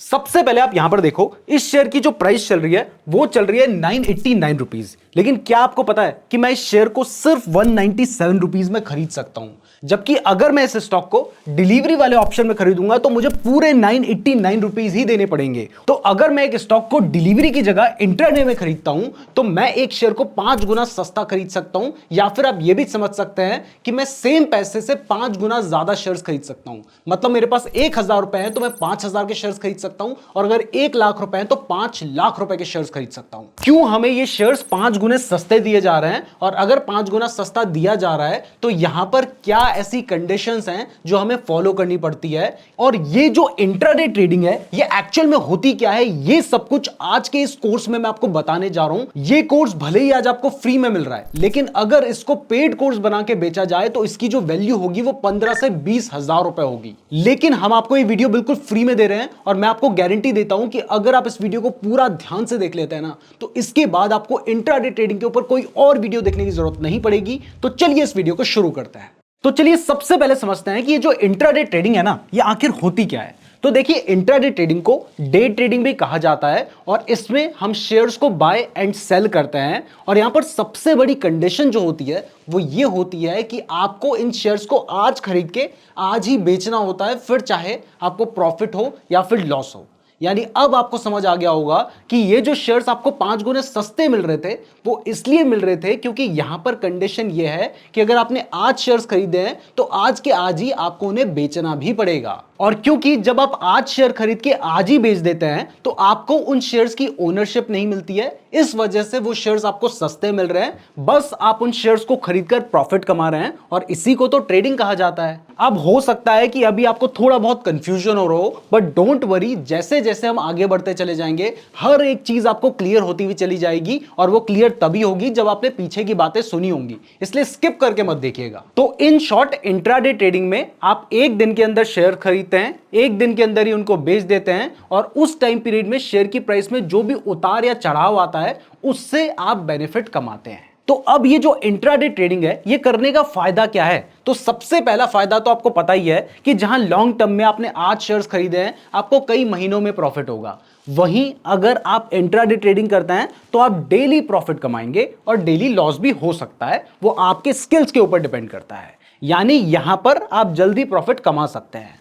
सबसे पहले आप यहां पर देखो, इस शेयर की जो प्राइस चल रही है वो चल रही है 989 रुपीज। लेकिन क्या आपको पता है कि मैं इस शेयर को सिर्फ 197 रुपीज में खरीद सकता हूं, जबकि अगर मैं इस स्टॉक को डिलीवरी वाले ऑप्शन में खरीदूंगा तो मुझे पूरे 989 रुपीज ही देने पड़ेंगे। तो अगर मैं एक स्टॉक को डिलीवरी की जगह इंट्राडे में खरीदता हूं तो मैं एक शेयर को 5 गुना सस्ता खरीद सकता हूं, या फिर आप यह भी समझ सकते हैं कि मैं सेम पैसे से 5 गुना ज्यादा शेयर्स खरीद सकता हूं। मतलब मेरे पास 1000 रुपए है तो मैं 5000 के शेयर्स खरीद सकता हूं, और अगर 1 लाख रुपए हैं तो 5 लाख रुपए के शेयर्स खरीद सकता हूं। क्यों हमें ये शेयर्स 5 गुने सस्ते दिए जा रहे हैं? और अगर 5 गुना सस्ता दिया जा रहा है तो यहां पर क्या ऐसी कंडीशंस हैं जो हमें फॉलो करनी पड़ती है? और ये जो इंट्राडे ट्रेडिंग है ये एक्चुअल में होती क्या है, ये सब कुछ आज के इस कोर्स में मैं आपको बताने जा रहा हूं। ये कोर्स भले ही आज आपको फ्री में मिल रहा है, लेकिन अगर इसको पेड कोर्स बना के बेचा जाए तो इसकी जो वैल्यू होगी वो 15 से 20 हजार रुपए होगी। लेकिन हम आपको ये वीडियो बिल्कुल फ्री में दे रहे हैं, और मैं आपको गारंटी देता हूं कि अगर आप इस वीडियो को पूरा ध्यान से देख लेते हैं ना, तो इसके बाद आपको इंट्राडे ट्रेडिंग के ऊपर कोई और वीडियो देखने की जरूरत नहीं पड़ेगी। तो चलिए इस वीडियो को शुरू करते हैं। तो चलिए सबसे पहले समझते हैं कि ये जो इंट्राडे ट्रेडिंग है ना, ये आखिर होती क्या है। तो देखिए, इंट्राडे ट्रेडिंग को डे ट्रेडिंग भी कहा जाता है, और इसमें हम शेयर्स को बाय एंड सेल करते हैं। और यहां पर सबसे बड़ी कंडीशन जो होती है वो ये होती है कि आपको इन शेयर्स को आज खरीद के आज ही बेचना होता है, फिर चाहे आपको प्रॉफिट हो या फिर लॉस हो। यानी अब आपको समझ आ गया होगा कि ये जो शेयर्स आपको 5 गुने सस्ते मिल रहे थे वो इसलिए मिल रहे थे क्योंकि यहां पर कंडीशन ये है कि अगर आपने आज शेयर्स खरीदे हैं तो आज के आज ही आपको उन्हें बेचना भी पड़ेगा। और क्योंकि जब आप आज शेयर खरीद के आज ही बेच देते हैं तो आपको उन शेयर्स की ओनरशिप नहीं मिलती है, इस वजह से वो शेयर्स आपको सस्ते मिल रहे हैं। बस आप उन शेयर्स को खरीदकर प्रॉफिट कमा रहे हैं, और इसी को तो ट्रेडिंग कहा जाता है। अब हो सकता है कि अभी आपको थोड़ा बहुत कंफ्यूजन हो रहा हो, बट डोंट वरी, जैसे जैसे हम आगे बढ़ते चले जाएंगे हर एक चीज आपको क्लियर होती हुई चली जाएगी, और वो क्लियर तभी होगी जब आपने पीछे की बातें सुनी होंगी, इसलिए स्किप करके मत देखिएगा। तो इन शॉर्ट, इंट्राडे ट्रेडिंग में आप एक दिन के अंदर शेयर खरीदते हैं, एक दिन के अंदर ही उनको बेच देते हैं, और उस टाइम पीरियड में शेयर की प्राइस में जो भी उतार या चढ़ाव आता है उससे आप बेनिफिट कमाते हैं। तो अब ये जो इंट्राडे ट्रेडिंग है ये करने का फायदा क्या है? तो सबसे पहला फायदा तो आपको पता ही है कि जहां लॉन्ग टर्म में आपने आज शेयर्स खरीदे हैं आपको कई महीनों में प्रॉफिट होगा। वहीं अगर आप इंट्राडे ट्रेडिंग करते हैं तो आप डेली प्रॉफिट कमाएंगे, और डेली लॉस भी हो सकता है, वो आपके स्किल्स के ऊपर डिपेंड करता है। यानी यहां पर आप जल्दी प्रॉफिट कमा सकते हैं।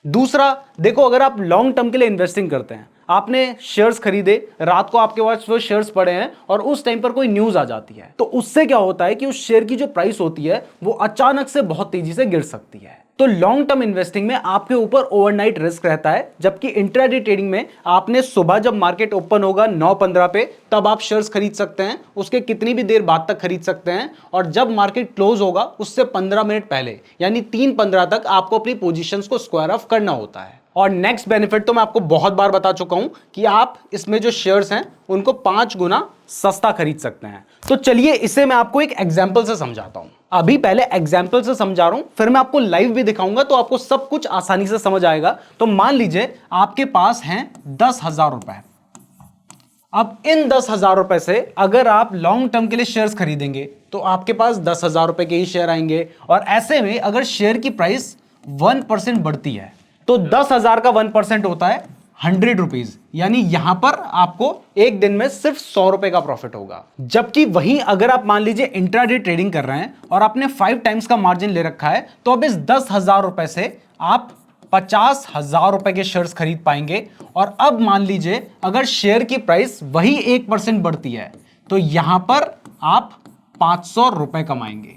दूसरा देखो, अगर आप लॉन्ग टर्म के लिए इन्वेस्टिंग करते हैं, आपने शेयर्स खरीदे, रात को आपके पास वो शेयर्स पड़े हैं और उस टाइम पर कोई न्यूज आ जाती है, तो उससे क्या होता है कि उस शेयर की जो प्राइस होती है वो अचानक से बहुत तेजी से गिर सकती है। तो लॉन्ग टर्म इन्वेस्टिंग में आपके ऊपर ओवरनाइट रिस्क रहता है, जबकि इंट्राडे ट्रेडिंग में आपने सुबह जब मार्केट ओपन होगा 9:15 पे तब आप शेयर्स खरीद सकते हैं, उसके कितनी भी देर बाद तक खरीद सकते हैं, और जब मार्केट क्लोज होगा उससे 15 मिनट पहले यानी 3:15 तक आपको अपनी पोजीशंस को स्क्वायर ऑफ करना होता है। और नेक्स्ट बेनिफिट तो मैं आपको बहुत बार बता चुका हूं कि आप इसमें जो शेयर्स हैं उनको 5 गुना सस्ता खरीद सकते हैं। तो चलिए इसे मैं आपको एक एग्जांपल से समझाता हूं। अभी पहले एग्जांपल से समझा रहा हूं, फिर मैं आपको लाइव भी दिखाऊंगा तो आपको सब कुछ आसानी से समझ आएगा। तो मान लीजिए आपके पास हैं 10,000 रुपए। अब इन 10,000 रुपए से अगर आप लॉन्ग टर्म के लिए शेयर्स खरीदेंगे तो आपके पास 10,000 रुपए के ही शेयर आएंगे, और ऐसे में अगर शेयर की प्राइस 1% बढ़ती है तो 10,000 का 1% होता है 100 रुपीज, यानी यहां पर आपको एक दिन में सिर्फ 100 रुपए का प्रॉफिट होगा। जबकि वहीं अगर आप मान लीजिए इंट्राडे ट्रेडिंग कर रहे हैं और आपने 5 टाइम्स का मार्जिन ले रखा है, तो अब इस 10,000 रुपए से आप 50,000 रुपए के शेयर्स खरीद पाएंगे। और अब मान लीजिए अगर शेयर की प्राइस वही 1% बढ़ती है तो यहां पर आप 500 रुपए कमाएंगे,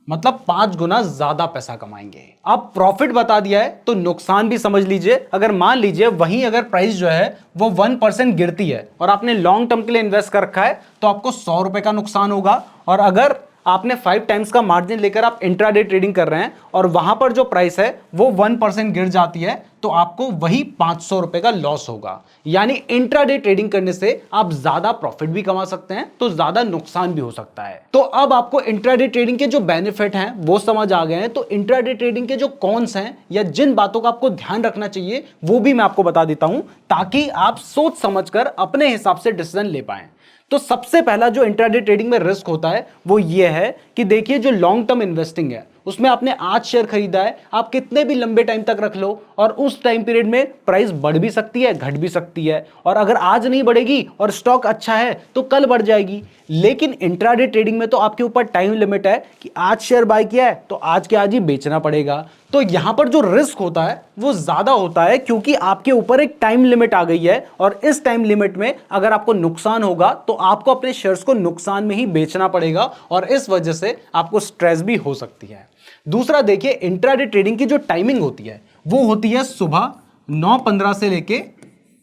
मतलब 5 गुना ज्यादा पैसा कमाएंगे। अब प्रॉफिट बता दिया है तो नुकसान भी समझ लीजिए। अगर मान लीजिए वहीं अगर प्राइस जो है वो 1% गिरती है और आपने लॉन्ग टर्म के लिए इन्वेस्ट कर रखा है तो आपको 100 रुपए का नुकसान होगा। और अगर आपने 5 टाइम्स का मार्जिन लेकर आप इंट्राडे ट्रेडिंग कर रहे हैं और वहां पर जो प्राइस है वो 1% गिर जाती है तो आपको वही 500 रुपए का लॉस होगा। यानी इंट्राडे ट्रेडिंग करने से आप ज्यादा प्रॉफिट भी कमा सकते हैं तो ज्यादा नुकसान भी हो सकता है। तो अब आपको इंट्राडे ट्रेडिंग के जो बेनिफिट हैं वो समझ आ गए हैं, तो इंट्राडे ट्रेडिंग के जो कॉन्स हैं या जिन बातों का आपको ध्यान रखना चाहिए वो भी मैं आपको बता देता हूं, ताकि आप सोच समझकर अपने हिसाब से डिसीजन ले पाएं। तो सबसे पहला जो इंट्राडे ट्रेडिंग में रिस्क होता है वो ये है कि देखिए, जो लॉन्ग टर्म इन्वेस्टिंग है उसमें आपने आज शेयर खरीदा है, आप कितने भी लंबे टाइम तक रख लो और उस टाइम पीरियड में प्राइस बढ़ भी सकती है, घट भी सकती है, और अगर आज नहीं बढ़ेगी और स्टॉक अच्छा है तो कल बढ़ जाएगी। लेकिन इंट्राडे ट्रेडिंग में तो आपके ऊपर टाइम लिमिट है कि आज शेयर बाय किया है तो आज के आज ही बेचना पड़ेगा। तो यहां पर जो रिस्क होता है वो ज्यादा होता है, क्योंकि आपके ऊपर एक टाइम लिमिट आ गई है, और इस टाइम लिमिट में अगर आपको नुकसान होगा तो आपको अपने शेयर्स को नुकसान में ही बेचना पड़ेगा, और इस वजह से आपको स्ट्रेस भी हो सकती है। दूसरा देखिए, इंट्राडे ट्रेडिंग की जो टाइमिंग होती है वो होती है सुबह 9:15 से लेके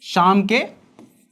शाम के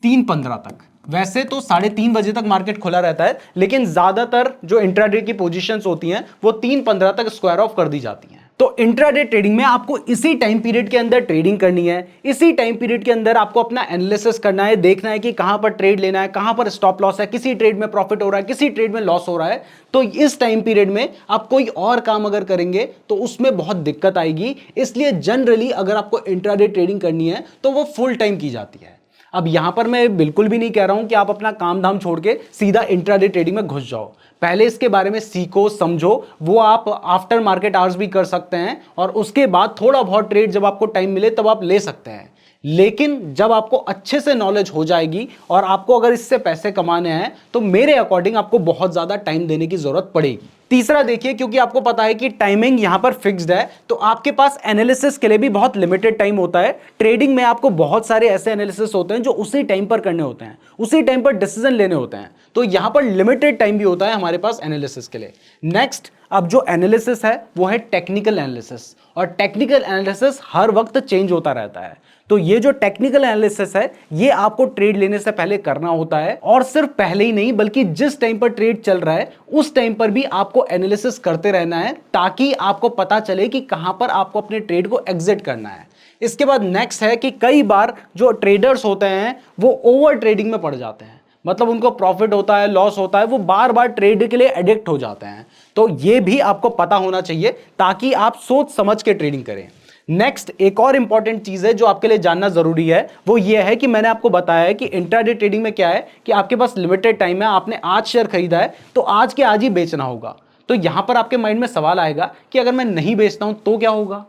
3:15 तक। वैसे तो 3:30 बजे तक मार्केट खुला रहता है, लेकिन ज्यादातर जो इंट्राडे की पोजीशंस होती हैं वो 3:15 तक स्क्वायर ऑफ कर दी जाती हैं। तो इंट्राडे ट्रेडिंग में आपको इसी टाइम पीरियड के अंदर ट्रेडिंग करनी है, इसी टाइम पीरियड के अंदर आपको अपना एनालिसिस करना है, देखना है कि कहां पर ट्रेड लेना है, कहां पर स्टॉप लॉस है, किसी ट्रेड में प्रॉफिट हो रहा है, किसी ट्रेड में लॉस हो रहा है। तो इस टाइम पीरियड में आप कोई और काम अगर करेंगे तो उसमें बहुत दिक्कत आएगी। इसलिए जनरली अगर आपको इंट्राडे ट्रेडिंग करनी है तो वो फुल टाइम की जाती है। अब यहां पर मैं बिल्कुल भी नहीं कह रहा हूं कि आप अपना काम धाम छोड़ के सीधा इंट्राडे ट्रेडिंग में घुस जाओ। पहले इसके बारे में सीखो, समझो। वो आप आफ्टर मार्केट आवर्स भी कर सकते हैं, और उसके बाद थोड़ा बहुत ट्रेड जब आपको टाइम मिले तब आप ले सकते हैं। लेकिन जब आपको अच्छे से नॉलेज हो जाएगी और आपको अगर इससे पैसे कमाने हैं तो मेरे अकॉर्डिंग आपको बहुत ज्यादा टाइम देने की जरूरत पड़ेगी। तीसरा देखिए, क्योंकि आपको पता है कि टाइमिंग यहां पर फिक्स्ड है, तो आपके पास एनालिसिस के लिए भी बहुत लिमिटेड टाइम होता है। ट्रेडिंग में आपको बहुत सारे ऐसे एनालिसिस होते हैं जो उसी टाइम पर करने होते हैं, उसी टाइम पर डिसीजन लेने होते हैं। तो यहां पर लिमिटेड टाइम भी होता है हमारे पास एनालिसिस के लिए। नेक्स्ट, अब जो एनालिसिस है वो है टेक्निकल एनालिसिस, और टेक्निकल एनालिसिस हर वक्त चेंज होता रहता है। तो ये जो टेक्निकल एनालिसिस है ये आपको ट्रेड लेने से पहले करना होता है, और सिर्फ पहले ही नहीं बल्कि जिस टाइम पर ट्रेड चल रहा है उस टाइम पर भी आपको एनालिसिस करते रहना है, ताकि आपको पता चले कि कहां पर आपको अपने ट्रेड को एग्जिट करना है। इसके बाद नेक्स्ट है कि कई बार जो ट्रेडर्स होते हैं वो ओवर ट्रेडिंग में पड़ जाते हैं, मतलब उनको प्रॉफिट होता है, लॉस होता है, वो बार बार ट्रेड के लिए एडिक्ट हो जाते हैं। तो ये भी आपको पता होना चाहिए ताकि आप सोच समझ के ट्रेडिंग करें। नेक्स्ट, एक और इंपॉर्टेंट चीज है जो आपके लिए जानना जरूरी है, वो ये है कि मैंने आपको बताया है कि इंट्राडे ट्रेडिंग में क्या है कि आपके पास लिमिटेड टाइम है, आपने आज शेयर खरीदा है तो आज के आज ही बेचना होगा। तो यहां पर आपके माइंड में सवाल आएगा कि अगर मैं नहीं बेचता हूं तो क्या होगा।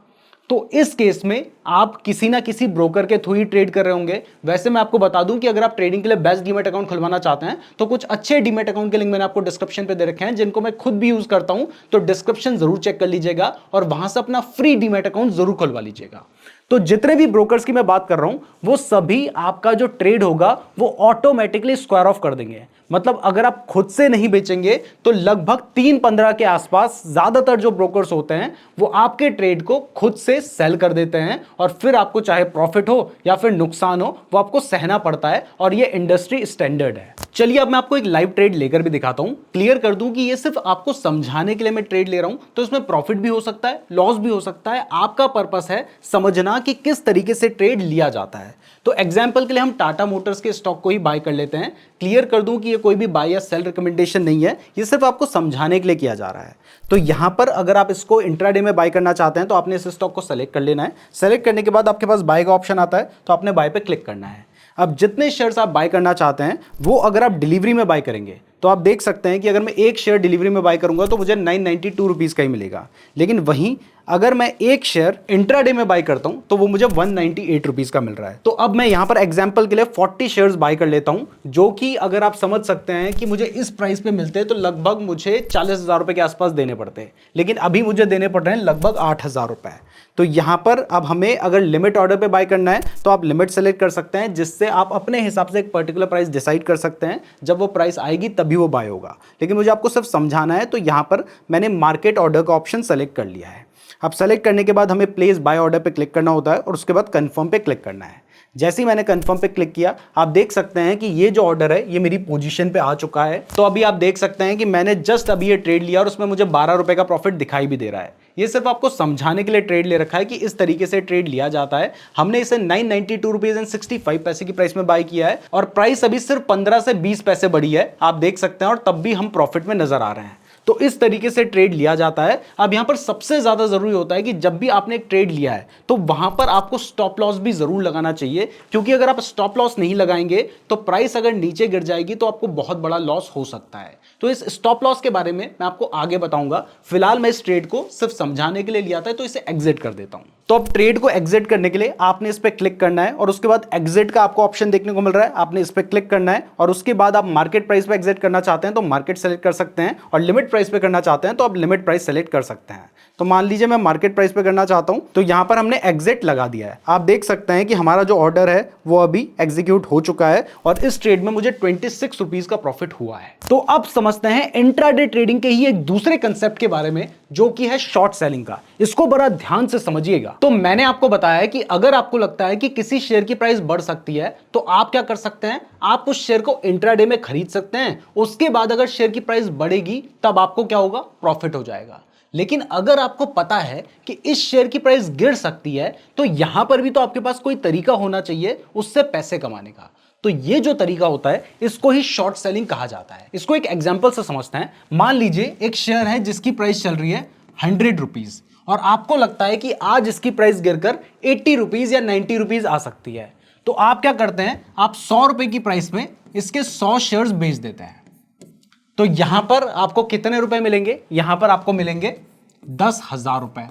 तो इस केस में आप किसी ना किसी ब्रोकर के थ्रू ही ट्रेड कर रहे होंगे। वैसे मैं आपको बता दूं कि अगर आप ट्रेडिंग के लिए बेस्ट डीमैट अकाउंट खुलवाना चाहते हैं तो कुछ अच्छे डीमैट अकाउंट के लिंक मैंने आपको डिस्क्रिप्शन पे दे रखे हैं, जिनको मैं खुद भी यूज करता हूं। तो डिस्क्रिप्शन जरूर चेक कर लीजिएगा और वहां से अपना फ्री डीमैट अकाउंट जरूर खुलवा लीजिएगा। तो जितने भी ब्रोकर्स की मैं बात कर रहा हूं वो सभी आपका जो ट्रेड होगा वो ऑटोमेटिकली स्क्वायर ऑफ कर देंगे। मतलब अगर आप खुद से नहीं बेचेंगे तो लगभग 3:15 के आसपास ज्यादातर जो ब्रोकर्स होते हैं वो आपके ट्रेड को खुद से सेल कर देते हैं, और फिर आपको चाहे प्रॉफिट हो या फिर नुकसान हो वो आपको सहना पड़ता है, और ये इंडस्ट्री स्टैंडर्ड है। चलिए अब मैं आपको एक लाइव ट्रेड लेकर भी दिखाता हूं, क्लियर कर दूं कि ये सिर्फ आपको समझाने के लिए मैं ट्रेड ले रहा हूं। तो इसमें प्रॉफिट भी हो सकता है, लॉस भी हो सकता है, आपका पर्पस है समझना कि किस तरीके से ट्रेड लिया जाता है। तो एग्जांपल के लिए हम टाटा मोटर्स के स्टॉक को ही बाय कर लेते हैं। क्लियर कर दूं कि ये कोई भी बाय या सेल रिकमेंडेशन नहीं है, ये सिर्फ आपको समझाने के लिए किया जा रहा है। तो यहां पर अगर आप इसको इंट्राडे में बाय करना चाहते हैं तो आपने इस स्टॉक को सेलेक्ट कर लेना है। सेलेक्ट करने के बाद आपके पास बाय का ऑप्शन आता है, तो आपने बाय पे क्लिक करना है। अब जितने शेयर्स आप बाय करना चाहते हैं वो अगर आप डिलीवरी में बाय करेंगे तो आप देख सकते हैं कि अगर मैं एक शेयर डिलीवरी में बाय करूंगा तो मुझे 992 रुपीज़ का ही मिलेगा। लेकिन वहीं अगर मैं एक शेयर इंट्राडे में बाय करता हूं तो वो मुझे 198 रुपीज़ का मिल रहा है। तो अब मैं यहां पर एग्जांपल के लिए 40 शेयर्स बाय कर लेता हूं, जो कि अगर आप समझ सकते हैं कि मुझे इस प्राइस पे मिलते हैं तो लगभग मुझे 40,000 रुपए के आसपास देने पड़ते हैं, लेकिन अभी मुझे देने पड़ रहे हैं लगभग 8,000 रुपए। तो यहां पर अब हमें अगर लिमिट ऑर्डर पे बाय करना है तो आप लिमिट सेलेक्ट कर सकते हैं, जिससे आप अपने हिसाब से एक पर्टिकुलर प्राइस डिसाइड कर सकते हैं। जब वो प्राइस आएगी तभी वो बाय होगा, लेकिन मुझे आपको सिर्फ समझाना है। तो यहां पर मैंने मार्केट ऑर्डर का ऑप्शन सेलेक्ट कर लिया है। अब सेलेक्ट करने के बाद हमें प्लेस बाय ऑर्डर पे क्लिक करना होता है और उसके बाद कंफर्म पे क्लिक करना है। जैसे ही मैंने कंफर्म पे क्लिक किया आप देख सकते हैं कि ये जो ऑर्डर है ये मेरी पोजीशन पे आ चुका है। तो अभी आप देख सकते हैं कि मैंने जस्ट अभी ये ट्रेड लिया और उसमें मुझे 12 रुपए का प्रॉफिट दिखाई भी दे रहा है। ये सिर्फ आपको समझाने के लिए ट्रेड ले रखा है कि इस तरीके से ट्रेड लिया जाता है। हमने इसे 992 रुपीज एंड 65 पैसे की प्राइस में बाय किया है और प्राइस अभी सिर्फ 15 से 20 पैसे बढ़ी है, आप देख सकते हैं, और तब भी हम प्रॉफिट में नजर आ रहे हैं। तो तो इस तरीके से ट्रेड लिया जाता है। अब यहां पर सबसे ज्यादा जरूरी होता है कि जब भी आपने एक ट्रेड लिया है तो वहां पर आपको स्टॉप लॉस भी जरूर लगाना चाहिए, क्योंकि अगर आप स्टॉप लॉस नहीं लगाएंगे तो प्राइस अगर नीचे गिर जाएगी तो आपको बहुत बड़ा लॉस हो सकता है। तो इस स्टॉप लॉस के बारे में मैं आपको आगे बताऊंगा। फिलहाल मैं इस ट्रेड को सिर्फ समझाने के लिए लिया था, तो इसे एग्जिट कर देता हूं। तो अब ट्रेड को एग्जिट करने के लिए आपने इस पर क्लिक करना है और उसके बाद एग्जिट का आपको ऑप्शन देखने को मिल रहा है, आपने इस पर क्लिक करना है और उसके बाद आप मार्केट प्राइस पे एग्जिट करना चाहते हैं तो मार्केट सेलेक्ट कर सकते हैं, और लिमिट प्राइस पे करना चाहते हैं तो आप लिमिट प्राइस सेलेक्ट कर सकते हैं। तो मान लीजिए मैं मार्केट प्राइस पे करना चाहता हूं, तो यहां पर हमने एग्जिट लगा दिया है। आप देख सकते हैं कि हमारा जो ऑर्डर है वो अभी एग्जीक्यूट हो चुका है और इस ट्रेड में मुझे 26 रुपीज का प्रॉफिट हुआ है। तो अब समझते हैं इंट्राडे ट्रेडिंग के ही एक दूसरे कंसेप्ट के बारे में, जो कि है शॉर्ट सेलिंग का। इसको बड़ा ध्यान से समझिएगा। तो मैंने आपको बताया कि अगर आपको लगता है कि किसी शेयर की प्राइस बढ़ सकती है तो आप क्या कर सकते हैं, आप उस शेयर को इंट्राडे में खरीद सकते हैं। उसके बाद अगर शेयर की प्राइस बढ़ेगी तब आपको क्या होगा, प्रॉफिट हो जाएगा। लेकिन अगर आपको पता है कि इस शेयर की प्राइस गिर सकती है तो यहां पर भी तो आपके पास कोई तरीका होना चाहिए उससे पैसे कमाने का। तो ये जो तरीका होता है इसको ही शॉर्ट सेलिंग कहा जाता है। इसको एक एग्जांपल से समझते हैं। मान लीजिए एक शेयर है जिसकी प्राइस चल रही है 100 रुपीज और आपको लगता है कि आज इसकी प्राइस गिरकर 80 रुपीज या 90 रुपीज आ सकती है। तो आप क्या करते हैं, आप 100 रुपए की प्राइस में इसके 100 शेयर्स बेच देते हैं। तो यहां पर आपको कितने रुपए मिलेंगे, यहां पर आपको मिलेंगे 10,000 रुपए।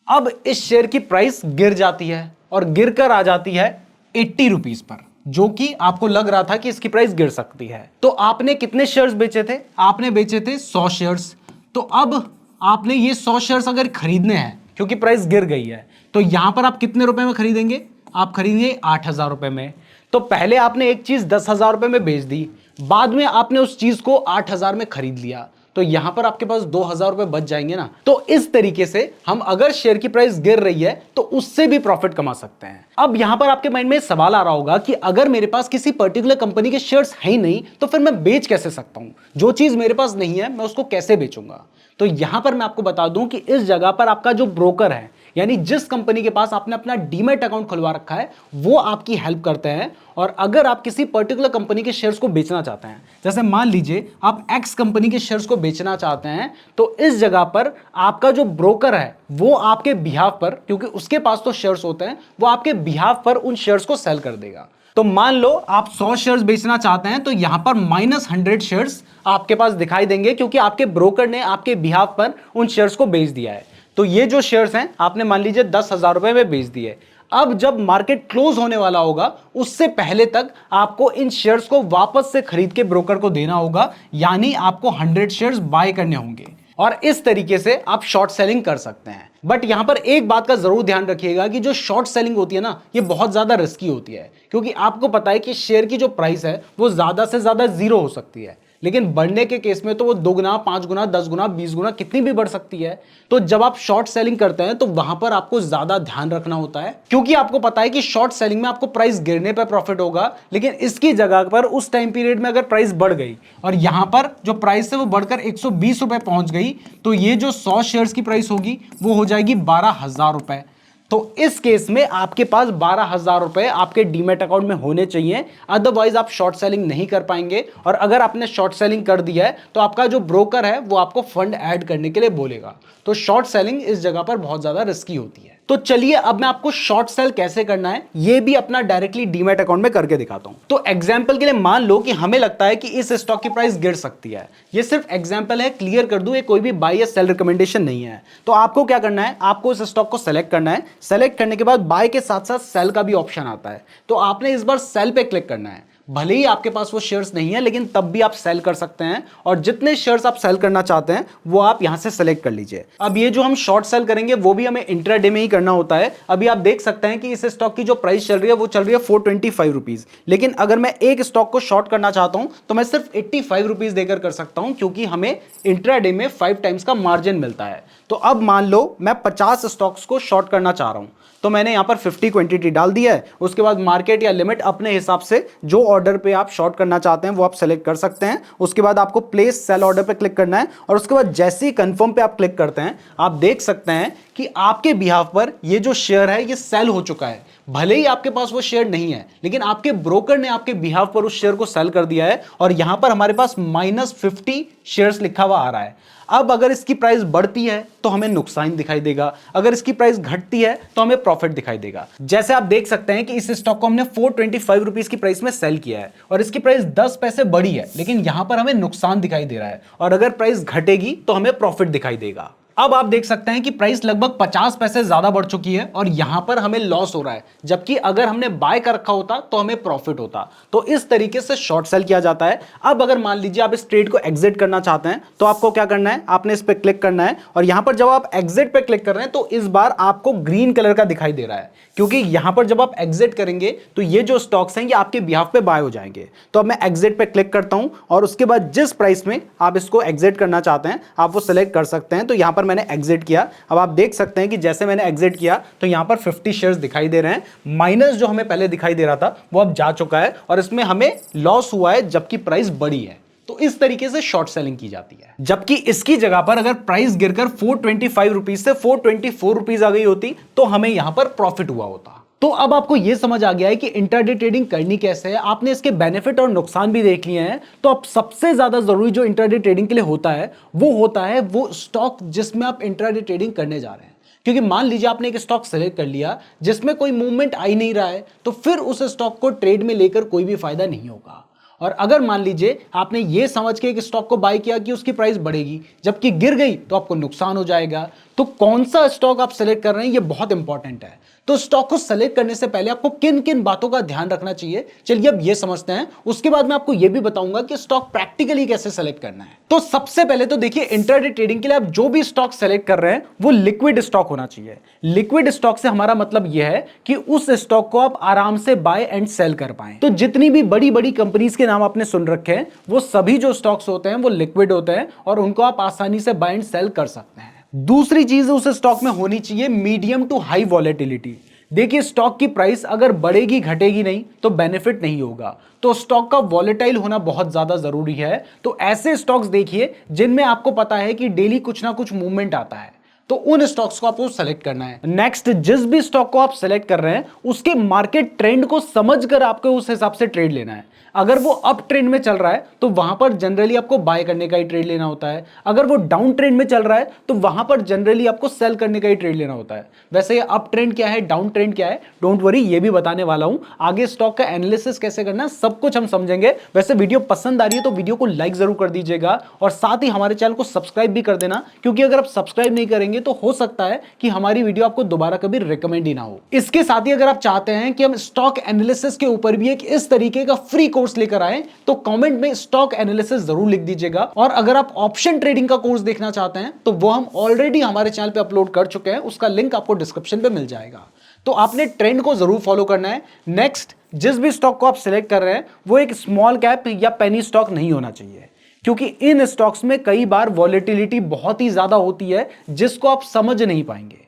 अब इस शेयर की प्राइस गिर जाती है और गिरकर आ जाती है 80 रुपीज पर, जो कि आपको लग रहा था कि इसकी प्राइस गिर सकती है। तो आपने कितने शेयर्स बेचे थे, आपने बेचे थे 100 शेयर्स। तो अब आपने ये 100 शेयर्स अगर खरीदने हैं क्योंकि प्राइस गिर गई है, तो यहां पर आप कितने रुपए में खरीदेंगे, आप खरीदेंगे 8,000 रुपए में। तो पहले आपने एक चीज 10,000 रुपए में बेच दी, बाद में आपने उस चीज को 8,000 में खरीद लिया, तो यहां पर आपके पास 2,000 रुपए बच जाएंगे ना। तो इस तरीके से हम अगर शेयर की प्राइस गिर रही है तो उससे भी प्रॉफिट कमा सकते हैं। अब यहां पर आपके माइंड में सवाल आ रहा होगा कि अगर मेरे पास किसी पर्टिकुलर कंपनी के शेयर्स है ही नहीं तो फिर मैं बेच कैसे सकता हूं, जो चीज मेरे पास नहीं है मैं उसको कैसे बेचूंगा। तो यहां पर मैं आपको बता दूं कि इस जगह पर आपका जो ब्रोकर है, यानी जिस कंपनी के पास आपने अपना डीमैट अकाउंट खुलवा रखा है, वो आपकी हेल्प करते हैं। और अगर आप किसी पर्टिकुलर कंपनी के शेयर्स को बेचना चाहते हैं, जैसे मान लीजिए आप एक्स कंपनी के शेयर्स को बेचना चाहते हैं, तो इस जगह पर आपका जो ब्रोकर है वो आपके बिहाफ पर, क्योंकि उसके पास तो शेयर्स होते हैं, वो आपके बिहाफ पर उन शेयर्स को सेल कर देगा। तो मान लो आप 100 शेयर्स बेचना चाहते हैं तो यहां पर -100 शेयर्स आपके पास दिखाई देंगे, क्योंकि आपके ब्रोकर ने आपके बिहाफ पर उन शेयर्स को बेच दिया है। तो ये जो शेयर्स हैं आपने मान लीजिए 10,000 रुपए में बेच दिए। अब जब मार्केट क्लोज होने वाला होगा उससे पहले तक आपको इन शेयर्स को वापस से खरीद के ब्रोकर को देना होगा, यानी आपको 100 शेयर्स बाय करने होंगे और इस तरीके से आप शॉर्ट सेलिंग कर सकते हैं। बट यहां पर एक बात का जरूर ध्यान रखिएगा कि जो शॉर्ट सेलिंग होती है ना, ये बहुत ज्यादा रिस्की होती है, क्योंकि आपको पता है कि शेयर की जो प्राइस है वो ज्यादा से ज्यादा 0 हो सकती है, लेकिन बढ़ने के केस में तो वो 2 गुना, 5 गुना, 10 गुना, 20 गुना कितनी भी बढ़ सकती है। तो जब आप शॉर्ट सेलिंग करते हैं तो वहां पर आपको ज्यादा ध्यान रखना होता है, क्योंकि आपको पता है कि शॉर्ट सेलिंग में आपको प्राइस गिरने पर प्रॉफिट होगा, लेकिन इसकी जगह पर उस टाइम पीरियड में अगर प्राइस बढ़ गई और यहां पर जो प्राइस है वो बढ़कर 120 रुपए पहुंच गई, तो ये जो 100 शेयर्स की प्राइस होगी वो हो जाएगी 12,000 रुपए। तो इस केस में आपके पास 12,000 रुपए आपके डीमैट अकाउंट में होने चाहिए, अदरवाइज आप शॉर्ट सेलिंग नहीं कर पाएंगे। और अगर आपने शॉर्ट सेलिंग कर दिया है तो आपका जो ब्रोकर है वो आपको फंड ऐड करने के लिए बोलेगा। तो शॉर्ट सेलिंग इस जगह पर बहुत ज्यादा रिस्की होती है। तो चलिए अब मैं आपको शॉर्ट सेल कैसे करना है ये भी अपना डायरेक्टली डीमैट अकाउंट में करके दिखाता हूं। तो एग्जांपल के लिए मान लो कि हमें लगता है कि इस स्टॉक की प्राइस गिर सकती है। ये सिर्फ एग्जांपल है, क्लियर कर दूं, ये कोई भी बाय या सेल रिकमेंडेशन नहीं है। तो आपको क्या करना है, आपको इस स्टॉक को सेलेक्ट करना है। सेलेक्ट करने के बाद बाय के साथ साथ सेल का भी ऑप्शन आता है, तो आपने इस बार सेल पे क्लिक करना है। भले ही आपके पास वो शेयर्स नहीं है लेकिन तब भी आप सेल कर सकते हैं, और जितने शेयर्स आप सेल करना चाहते हैं वो आप यहां से सेलेक्ट कर लीजिए। अब ये जो हम शॉर्ट सेल करेंगे वो भी हमें इंट्राडे में ही करना होता है। अभी आप देख सकते हैं कि इस स्टॉक की जो प्राइस चल रही है वो चल रही है 425 रुपीज, लेकिन अगर मैं एक स्टॉक को शॉर्ट करना चाहता हूं तो मैं सिर्फ 85 रुपीज देकर कर सकता हूं, क्योंकि हमें इंट्राडे में 5 टाइम्स का मार्जिन मिलता है। तो अब मान लो मैं 50 स्टॉक्स को शॉर्ट करना चाह रहा हूं, तो मैंने यहां पर 50 क्वांटिटी डाल दिया है। उसके बाद मार्केट या लिमिट अपने हिसाब से जो ऑर्डर पे आप शॉर्ट करना चाहते हैं वो आप सेलेक्ट कर सकते हैं। उसके बाद आपको प्लेस सेल ऑर्डर पे क्लिक करना है और उसके बाद जैसे ही कंफर्म पे आप क्लिक करते हैं, आप देख सकते हैं कि आपके बिहाफ पर ये जो शेयर है ये सेल हो चुका है। भले ही आपके पास वो शेयर नहीं है, लेकिन आपके ब्रोकर ने आपके बिहाफ पर उस शेयर को सेल कर दिया है और यहां पर हमारे पास -50 शेयर्स लिखा हुआ आ रहा है। अब अगर इसकी प्राइस बढ़ती है तो हमें नुकसान दिखाई देगा, अगर इसकी प्राइस घटती है तो हमें प्रॉफिट दिखाई देगा। जैसे आप देख सकते हैं कि इस स्टॉक को हमने 425 रुपीज की प्राइस में सेल किया है और इसकी प्राइस 10 पैसे बढ़ी है, लेकिन यहां पर हमें नुकसान दिखाई दे रहा है, और अगर प्राइस घटेगी तो हमें प्रॉफिट दिखाई देगा। अब आप देख सकते हैं कि प्राइस लगभग 50 पैसे ज्यादा बढ़ चुकी है और यहां पर हमें लॉस हो रहा है, जबकि अगर हमने बाय कर रखा होता तो हमें प्रॉफिट होता। तो इस तरीके से शॉर्ट सेल किया जाता है। अब अगर मान लीजिए आप इस ट्रेड को एग्जिट करना चाहते हैं तो आपको क्या करना है, आपने इस पे क्लिक करना है और यहां पर जब आप एग्जिट पे क्लिक कर रहे हैं तो इस बार आपको ग्रीन कलर का दिखाई दे रहा है, क्योंकि यहां पर जब आप एग्जिट करेंगे तो ये जो स्टॉक्स हैं ये आपके बिहाफ पे बाय हो जाएंगे। तो अब मैं एग्जिट पे क्लिक करता हूं और उसके बाद जिस प्राइस में आप इसको एग्जिट करना चाहते हैं आप वो सिलेक्ट कर सकते हैं। तो यहां पर मैंने एग्जिट किया। अब आप देख सकते हैं कि जैसे मैंने एग्जिट किया तो यहां पर 50 शेयर्स दिखाई दे रहे हैं, माइनस जो हमें पहले दिखाई दे रहा था वो अब जा चुका है और इसमें हमें लॉस हुआ है जबकि प्राइस बढ़ी है। तो इस तरीके से शॉर्ट सेलिंग की जाती है। जबकि इसकी जगह पर अगर प्राइस गिरकर 425 रुपीज से 424 रुपीज आ गई होती तो हमें यहां पर प्रॉफिट हुआ होता। तो अब आपको यह समझ आ गया है कि इंट्राडे ट्रेडिंग करनी कैसे है, आपने इसके बेनिफिट और नुकसान भी देख लिए हैं। तो अब सबसे ज्यादा जरूरी जो इंट्राडे ट्रेडिंग के लिए होता है वो स्टॉक जिसमें आप इंट्राडे ट्रेडिंग करने जा रहे हैं। क्योंकि मान लीजिए आपने एक स्टॉक सेलेक्ट कर लिया जिसमें कोई मूवमेंट आ ही नहीं रहा है, तो फिर उस स्टॉक को ट्रेड में लेकर कोई भी फायदा नहीं होगा। और अगर मान लीजिए आपने ये समझ के एक स्टॉक को बाय किया कि उसकी प्राइस बढ़ेगी, जबकि गिर गई तो आपको नुकसान हो जाएगा। तो कौन सा स्टॉक आप सेलेक्ट कर रहे हैं ये बहुत इंपॉर्टेंट है। तो स्टॉक को सेलेक्ट करने से पहले आपको किन किन बातों का ध्यान रखना चाहिए, चलिए अब ये समझते हैं। उसके बाद मैं आपको ये भी बताऊंगा कि स्टॉक प्रैक्टिकली कैसे सेलेक्ट करना है। तो सबसे पहले तो देखिए, इंट्राडे ट्रेडिंग के लिए आप जो भी स्टॉक सेलेक्ट कर रहे हैं वो लिक्विड स्टॉक होना चाहिए। लिक्विड स्टॉक से हमारा मतलब यह है कि उस स्टॉक को आप आराम से बाय एंड सेल कर पाए। तो जितनी भी बड़ी बड़ी कंपनीज के नाम आपने सुन रखे हैं वो सभी जो स्टॉक्स होते हैं वो लिक्विड होते हैं और उनको आप आसानी से बाय एंड सेल कर सकते हैं। दूसरी चीज उस स्टॉक में होनी चाहिए मीडियम टू हाई वॉलेटिलिटी। देखिए, स्टॉक की प्राइस अगर बढ़ेगी घटेगी नहीं तो बेनिफिट नहीं होगा, तो स्टॉक का वॉलेटाइल होना बहुत ज्यादा जरूरी है। तो ऐसे स्टॉक्स देखिए जिनमें आपको पता है कि डेली कुछ ना कुछ मूवमेंट आता है, तो उन स्टॉक्स को आपको सेलेक्ट करना है। नेक्स्ट, जिस भी स्टॉक को आप सेलेक्ट कर रहे हैं उसके मार्केट ट्रेंड को समझकर आपको उस हिसाब से ट्रेड लेना है। अगर वो अप ट्रेंड में चल रहा है तो वहां पर जनरली आपको बाय करने का ही ट्रेड लेना होता है। अगर वो डाउन ट्रेंड में चल रहा है तो वहां पर जनरली आपको सेल करने का ही ट्रेड लेना होता है। वैसे ये अप ट्रेंड क्या है, डाउन ट्रेंड क्या है, डोंट वरी, ये भी बताने वाला हूं। आगे स्टॉक का एनालिसिस कैसे करना सब कुछ हम समझेंगे। वैसे वीडियो पसंद आ रही है तो वीडियो को लाइक जरूर कर दीजिएगा और साथ ही हमारे चैनल को सब्सक्राइब भी कर देना, क्योंकि अगर आप सब्सक्राइब नहीं करेंगे तो हो सकता है कि हमारी वीडियो आपको दोबारा कभी रिकमेंड ही ना हो। इसके साथ ही अगर आप चाहते हैं कि हम स्टॉक एनालिसिस के ऊपर भी एक इस तरीके का फ्री कोर्स लेकर आए तो कमेंट में स्टॉक एनालिसिस जरूर लिख दीजिएगा। और अगर आप ऑप्शन ट्रेडिंग का कोर्स देखना चाहते हैं तो वो हम ऑलरेडी हमारे चैनल पे अपलोड कर चुके हैं, उसका लिंक आपको डिस्क्रिप्शन पे मिल जाएगा। तो आपने ट्रेंड को जरूर फॉलो करना है। नेक्स्ट, जिस भी स्टॉक को आप सिलेक्ट कर रहे हैं वो एक स्मॉल कैप या पेनी स्टॉक नहीं होना चाहिए, क्योंकि इन स्टॉक्स में कई बार वॉलेटिलिटी बहुत ही ज्यादा होती है जिसको आप समझ नहीं पाएंगे।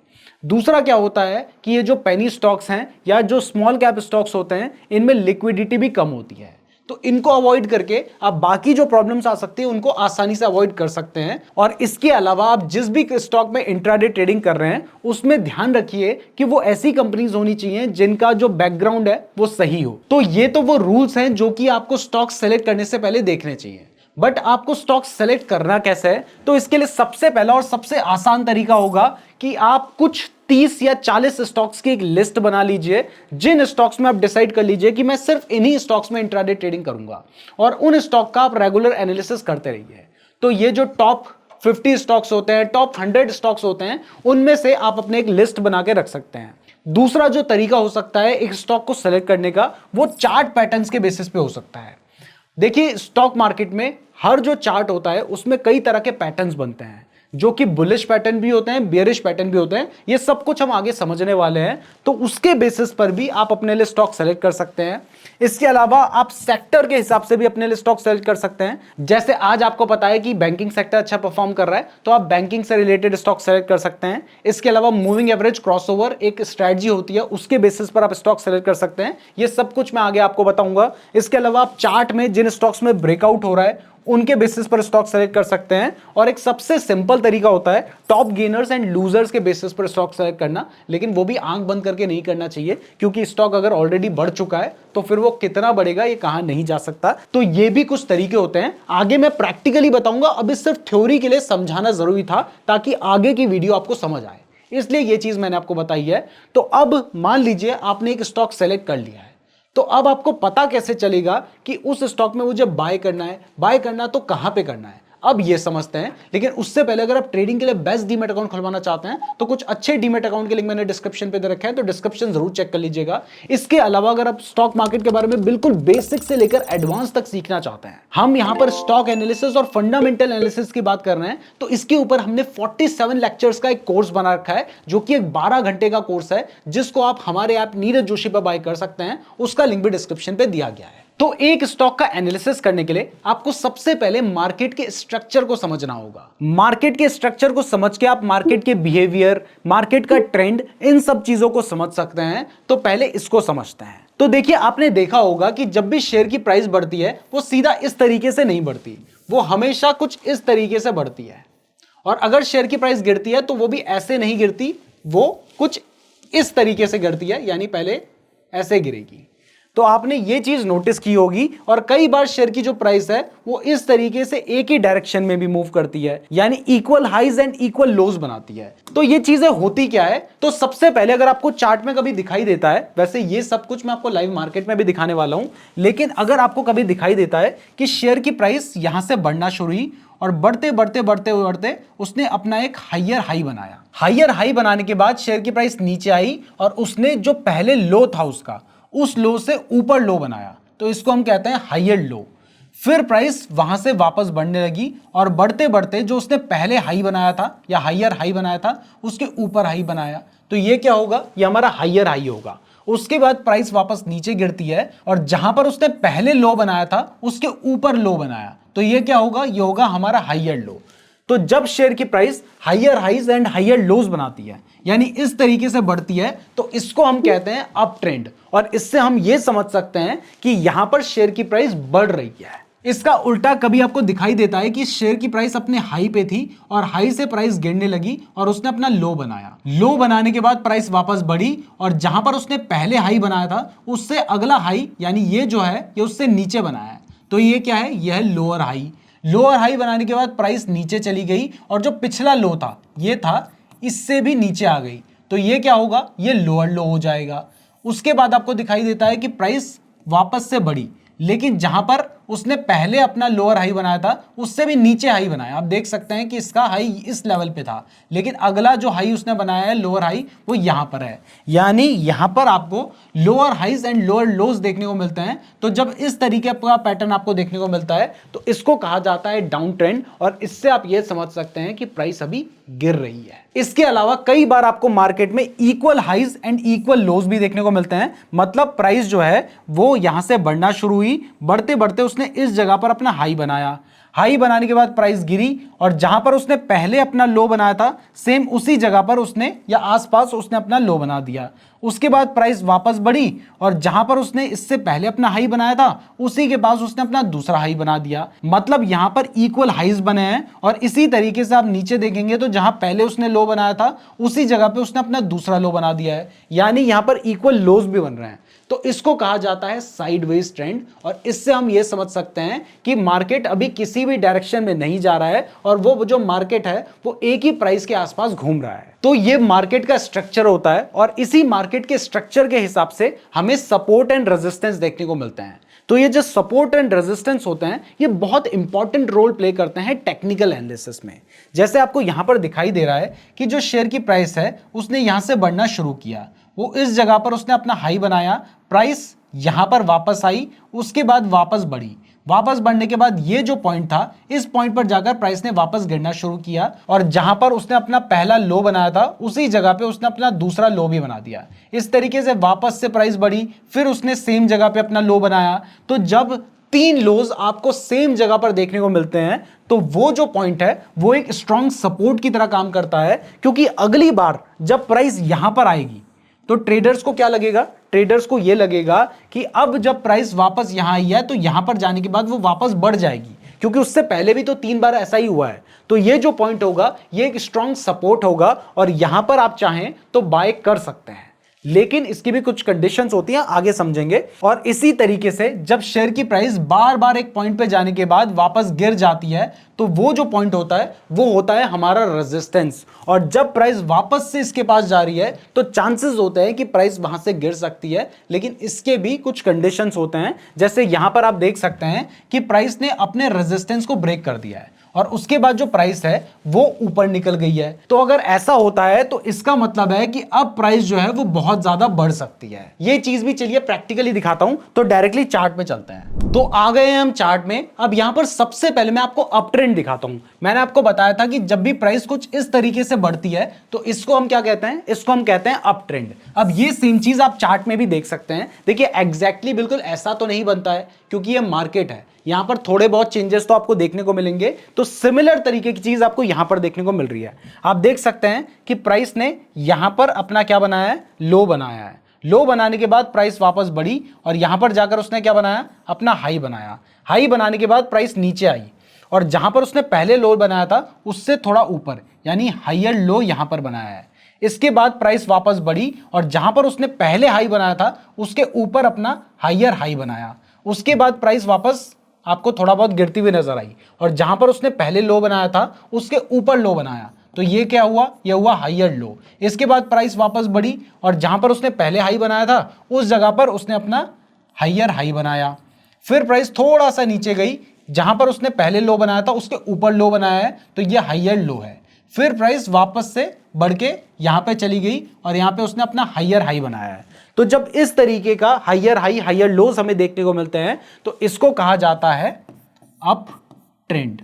दूसरा क्या होता है कि ये जो पेनी स्टॉक्स हैं या जो स्मॉल कैप स्टॉक्स होते हैं इनमें लिक्विडिटी भी कम होती है, तो इनको अवॉइड करके आप बाकी जो प्रॉब्लम्स आ सकती है उनको आसानी से अवॉइड कर सकते हैं। और इसके अलावा आप जिस भी स्टॉक में इंट्राडे ट्रेडिंग कर रहे हैं उसमें ध्यान रखिए कि वो ऐसी कंपनीज होनी चाहिए जिनका जो बैकग्राउंड है वो सही हो। तो ये तो वो रूल्स हैं जो कि आपको स्टॉक सेलेक्ट करने से पहले देखने चाहिए। बट आपको स्टॉक सेलेक्ट करना कैसे है, तो इसके लिए सबसे पहला और सबसे आसान तरीका होगा कि आप कुछ 30 या 40 स्टॉक्स की एक लिस्ट बना लीजिए, जिन स्टॉक्स में आप डिसाइड कर लीजिए कि मैं सिर्फ इन्हीं स्टॉक्स में इंट्राडे ट्रेडिंग करूंगा और उन स्टॉक का आप रेगुलर एनालिसिस करते रहिए। तो ये जो टॉप 50 स्टॉक्स होते हैं, टॉप 100 स्टॉक्स होते हैं, उनमें से आप अपने एक लिस्ट बना के रख सकते हैं। दूसरा जो तरीका हो सकता है एक स्टॉक को सेलेक्ट करने का, वो चार्ट पैटर्न्स के बेसिस पे हो सकता है। देखिए, स्टॉक मार्केट में हर जो चार्ट होता है उसमें कई तरह के पैटर्न्स बनते हैं। जो कि बुलिश पैटर्न भी होते हैं, बेयरिश पैटर्न भी होते हैं, ये सब कुछ हम आगे समझने वाले हैं। तो उसके बेसिस पर भी आप अपने लिए स्टॉक सेलेक्ट कर सकते हैं। इसके अलावा आप सेक्टर के हिसाब से भी अपने लिए स्टॉक सेलेक्ट कर सकते हैं। जैसे आज आपको पता है कि बैंकिंग सेक्टर अच्छा परफॉर्म कर रहा है, तो आप बैंकिंग से रिलेटेड स्टॉक सेलेक्ट कर सकते हैं। इसके अलावा मूविंग एवरेज, क्रॉसओवर एक स्ट्रेटजी होती है, उसके बेसिस पर आप स्टॉक सेलेक्ट कर सकते हैं। ये सब कुछ मैं आगे आपको बताऊंगा। इसके अलावा आप चार्ट में जिन स्टॉक्स में ब्रेकआउट हो रहा है उनके बेसिस पर स्टॉक सेलेक्ट कर सकते हैं। और एक सबसे सिंपल तरीका होता है टॉप गेनर्स एंड लूजर्स के बेसिस पर स्टॉक सेलेक्ट करना, लेकिन वो भी आंख बंद करके नहीं करना चाहिए, क्योंकि स्टॉक अगर ऑलरेडी बढ़ चुका है तो फिर वो कितना बढ़ेगा ये कहा नहीं जा सकता। तो ये भी कुछ तरीके होते हैं, आगे मैं प्रैक्टिकली बताऊंगा। अभी सिर्फ थ्योरी के लिए समझाना जरूरी था ताकि आगे की वीडियो आपको समझ आए, इसलिए ये चीज मैंने आपको बताई है। तो अब मान लीजिए आपने एक स्टॉक सेलेक्ट कर लिया है, तो अब आपको पता कैसे चलेगा कि उस स्टॉक में मुझे बाय करना है, बाय करना तो कहां पे करना है, अब ये समझते हैं। लेकिन उससे पहले अगर आप ट्रेडिंग के लिए बेस्ट डीमैट अकाउंट खुलवाना चाहते हैं तो कुछ अच्छे डीमैट अकाउंट के लिंक मैंने डिस्क्रिप्शन पे दे रखा है, तो डिस्क्रिप्शन जरूर चेक कर लीजिएगा। इसके अलावा अगर आप स्टॉक मार्केट के बारे में बिल्कुल बेसिक से लेकर एडवांस तक सीखना चाहते हैं, हम यहां पर स्टॉक एनालिसिस और फंडामेंटल एनालिसिस की बात कर रहे हैं, तो इसके ऊपर हमने 47 लेक्चर्स का एक कोर्स बना रखा है, जो कि एक 12 घंटे का कोर्स है, जिसको आप हमारे ऐप नीरज जोशी पर बाय कर सकते हैं। उसका लिंक भी डिस्क्रिप्शन पे दिया गया है। तो एक स्टॉक का एनालिसिस करने के लिए आपको सबसे पहले मार्केट के स्ट्रक्चर को समझना होगा। मार्केट के स्ट्रक्चर को समझ के आप मार्केट के बिहेवियर, मार्केट का ट्रेंड, इन सब चीजों को समझ सकते हैं। तो पहले इसको समझते हैं। तो देखिए, आपने देखा होगा कि जब भी शेयर की प्राइस बढ़ती है वो सीधा इस तरीके से नहीं बढ़ती, वो हमेशा कुछ इस तरीके से बढ़ती है। और अगर शेयर की प्राइस गिरती है तो वो भी ऐसे नहीं गिरती, वो कुछ इस तरीके से गिरती है, यानी पहले ऐसे गिरेगी। तो आपने ये चीज नोटिस की होगी। और कई बार शेयर की जो प्राइस है वो इस तरीके से एक ही डायरेक्शन में भी मूव करती है, यानी इक्वल हाइज एंड इक्वल लोज बनाती है। तो ये चीजें होती क्या है, तो सबसे पहले अगर आपको चार्ट में कभी दिखाई देता है, वैसे ये सब कुछ मैं आपको लाइव मार्केट में भी दिखाने वाला हूं, लेकिन अगर आपको कभी दिखाई देता है कि शेयर की प्राइस यहां से बढ़ना शुरू हुई और बढ़ते बढ़ते बढ़ते बढ़ते उसने अपना एक हायर हाई बनाया। हायर हाई बनाने के बाद शेयर की प्राइस नीचे आई और उसने जो पहले लो था उसका, उस लो से ऊपर लो बनाया, तो इसको हम कहते हैं हायर लो। फिर प्राइस वहां से वापस बढ़ने लगी और बढ़ते बढ़ते जो उसने पहले हाई बनाया था या हायर हाई बनाया था उसके ऊपर हाई बनाया, तो ये क्या होगा, ये हमारा हायर हाई होगा। उसके बाद प्राइस वापस नीचे गिरती है और जहां पर उसने पहले लो बनाया था उसके ऊपर लो बनाया, तो ये क्या होगा, ये होगा हमारा हायर लो। तो जब शेयर की price higher highs and higher lows बनाती है, यानी इस तरीके से बढ़ती है, तो इसको हम कहते हैं अप ट्रेंड। और इससे हम यह समझ सकते हैं कि यहां पर शेयर की प्राइस बढ़ रही है। इसका उल्टा कभी आपको दिखाई देता है कि शेयर की प्राइस अपने हाई पे थी और हाई से प्राइस गिरने लगी और उसने अपना लो बनाया। लो बनाने के बाद प्राइस वापस बढ़ी और जहां पर उसने पहले हाई बनाया था उससे अगला हाई, यानी ये जो है ये उससे नीचे बनाया है, तो ये क्या है, यह है लोअर हाई। लोअर हाई बनाने के बाद प्राइस नीचे चली गई और जो पिछला लो था ये था, इससे भी नीचे आ गई, तो ये क्या होगा, ये लोअर लो हो जाएगा। उसके बाद आपको दिखाई देता है कि प्राइस वापस से बढ़ी, लेकिन जहां पर उसने पहले अपना लोअर हाई बनाया था उससे भी नीचे हाई बनाया। आप देख सकते हैं कि इसका हाई इस लेवल पे था, लेकिन अगला जो हाई उसने बनाया है लोअर हाई वो यहां पर है, यानी यहां पर आपको lower highs and lower lows देखने को मिलते हैं। तो जब इस तरीके का पैटर्न आपको देखने को मिलता है तो इसको कहा जाता है डाउन ट्रेंड, और इससे आप ये समझ सकते हैं कि प्राइस अभी गिर रही है। इसके अलावा कई बार आपको मार्केट में इक्वल हाइज एंड इक्वल लोज भी देखने को मिलते हैं, मतलब प्राइस जो है वो यहां से बढ़ना शुरू हुई, बढ़ते बढ़ते उसने इस जगह पर अपना हाई बनाया। हाई बनाने के बाद प्राइस गिरी और जहां पर उसने पहले अपना लो बनाया था सेम उसी जगह पर उसने या आसपास उसने अपना लो बना दिया। उसके बाद प्राइस वापस बढ़ी और जहां पर उसने इससे पहले अपना हाई बनाया था उसी के पास उसने अपना दूसरा हाई बना दिया। मतलब यहां पर इक्वल हाइज बने हैं और इसी तरीके से आप नीचे देखेंगे तो जहां पहले उसने लो बनाया था उसी जगह पे उसने अपना दूसरा लो बना दिया है, यानी यहां पर इक्वल लोज भी बन रहे हैं। तो इसको कहा जाता है साइडवेज ट्रेंड, और इससे हम ये समझ सकते हैं कि मार्केट अभी किसी भी डायरेक्शन में नहीं जा रहा है और वो जो मार्केट है वो एक ही प्राइस के आसपास घूम रहा है। तो ये मार्केट का स्ट्रक्चर होता है और इसी मार्केट के स्ट्रक्चर के हिसाब से हमें सपोर्ट एंड रेजिस्टेंस देखने को मिलते हैं। तो ये जो सपोर्ट एंड रेजिस्टेंस होते हैं ये बहुत इंपॉर्टेंट रोल प्ले करते हैं टेक्निकल एनालिसिस में। जैसे आपको यहां पर दिखाई दे रहा है कि जो शेयर की प्राइस है उसने यहां से बढ़ना शुरू किया, वो इस जगह पर उसने अपना हाई बनाया, प्राइस यहां पर वापस आई, उसके बाद वापस बढ़ी, वापस बढ़ने के बाद ये जो पॉइंट था, इस पॉइंट पर जाकर प्राइस ने वापस गिरना शुरू किया और जहां पर उसने अपना पहला लो बनाया था उसी जगह पे उसने अपना दूसरा लो भी बना दिया। इस तरीके से वापस से प्राइस बढ़ी, फिर उसने सेम जगह पे अपना लो बनाया। तो जब 3 लोज आपको सेम जगह पर देखने को मिलते हैं तो वो जो पॉइंट है वो एक स्ट्रॉन्ग सपोर्ट की तरह काम करता है, क्योंकि अगली बार जब प्राइस यहां पर आएगी तो ट्रेडर्स को क्या लगेगा, ट्रेडर्स को यह लगेगा कि अब जब प्राइस वापस यहां आई है तो यहां पर जाने के बाद वो वापस बढ़ जाएगी, क्योंकि उससे पहले भी तो 3 बार ऐसा ही हुआ है। तो ये जो पॉइंट होगा ये एक स्ट्रॉन्ग सपोर्ट होगा और यहां पर आप चाहें तो बाय कर सकते हैं, लेकिन इसकी भी कुछ कंडीशंस होती हैं, आगे समझेंगे। और इसी तरीके से जब शेयर की प्राइस बार बार एक पॉइंट पे जाने के बाद वापस गिर जाती है तो वो जो पॉइंट होता है वो होता है हमारा रेजिस्टेंस। और जब प्राइस वापस से इसके पास जा रही है तो चांसेस होते हैं कि प्राइस वहां से गिर सकती है, लेकिन इसके भी कुछ कंडीशंस होते हैं। जैसे यहां पर आप देख सकते हैं कि प्राइस ने अपने रेजिस्टेंस को ब्रेक कर दिया है और उसके बाद जो प्राइस है वो ऊपर निकल गई है। तो अगर ऐसा होता है तो इसका मतलब है कि अब प्राइस जो है वो बहुत ज्यादा बढ़ सकती है। ये चीज भी चलिए प्रैक्टिकली दिखाता हूं, तो डायरेक्टली चार्ट में चलते हैं। तो आ गए हैं हम चार्ट में। अब यहां पर सबसे पहले मैं आपको अप ट्रेंड दिखाता हूं। मैंने आपको बताया था कि जब भी प्राइस कुछ इस तरीके से बढ़ती है तो इसको हम क्या कहते हैं, इसको हम कहते हैं अप ट्रेंड। अब ये सेम चीज आप चार्ट में भी देख सकते हैं। देखिए एग्जैक्टली बिल्कुल ऐसा तो नहीं बनता है क्योंकि ये मार्केट है, यहां पर थोड़े बहुत चेंजेस तो आपको देखने को मिलेंगे। तो सिमिलर तरीके की चीज आपको यहां पर देखने को मिल रही है। आप देख सकते हैं कि प्राइस ने यहां पर अपना क्या बनाया है, लो बनाया है। लो बनाने के बाद प्राइस वापस बढ़ी और यहां पर जाकर उसने क्या बनाया, अपना हाई बनाया। हाई बनाने के बाद प्राइस नीचे आई और जहां पर उसने पहले लो बनाया था उससे थोड़ा ऊपर, यानी हायर लो यहां पर बनाया है। इसके बाद प्राइस वापस बढ़ी और जहां पर उसने पहले हाई बनाया था उसके ऊपर अपना हायर हाई बनाया। उसके बाद प्राइस वापस आपको थोड़ा बहुत गिरती हुई नजर आई और जहां पर उसने पहले लो बनाया था उसके ऊपर लो बनाया। तो ये क्या हुआ, ये हुआ हायर लो। इसके बाद प्राइस वापस बढ़ी और जहां पर उसने पहले हाई बनाया था उस जगह पर उसने अपना हायर हाई बनाया। फिर प्राइस थोड़ा सा नीचे गई, जहां पर उसने पहले लो बनाया था उसके ऊपर लो बनाया है, तो ये हायर लो है। फिर प्राइस वापस से बढ़ के यहां पे चली गई और यहां पे उसने अपना हायर हाई बनाया है। तो जब इस तरीके का हायर हाई हायर लोज हमें देखने को मिलते हैं तो इसको कहा जाता है अप ट्रेंड।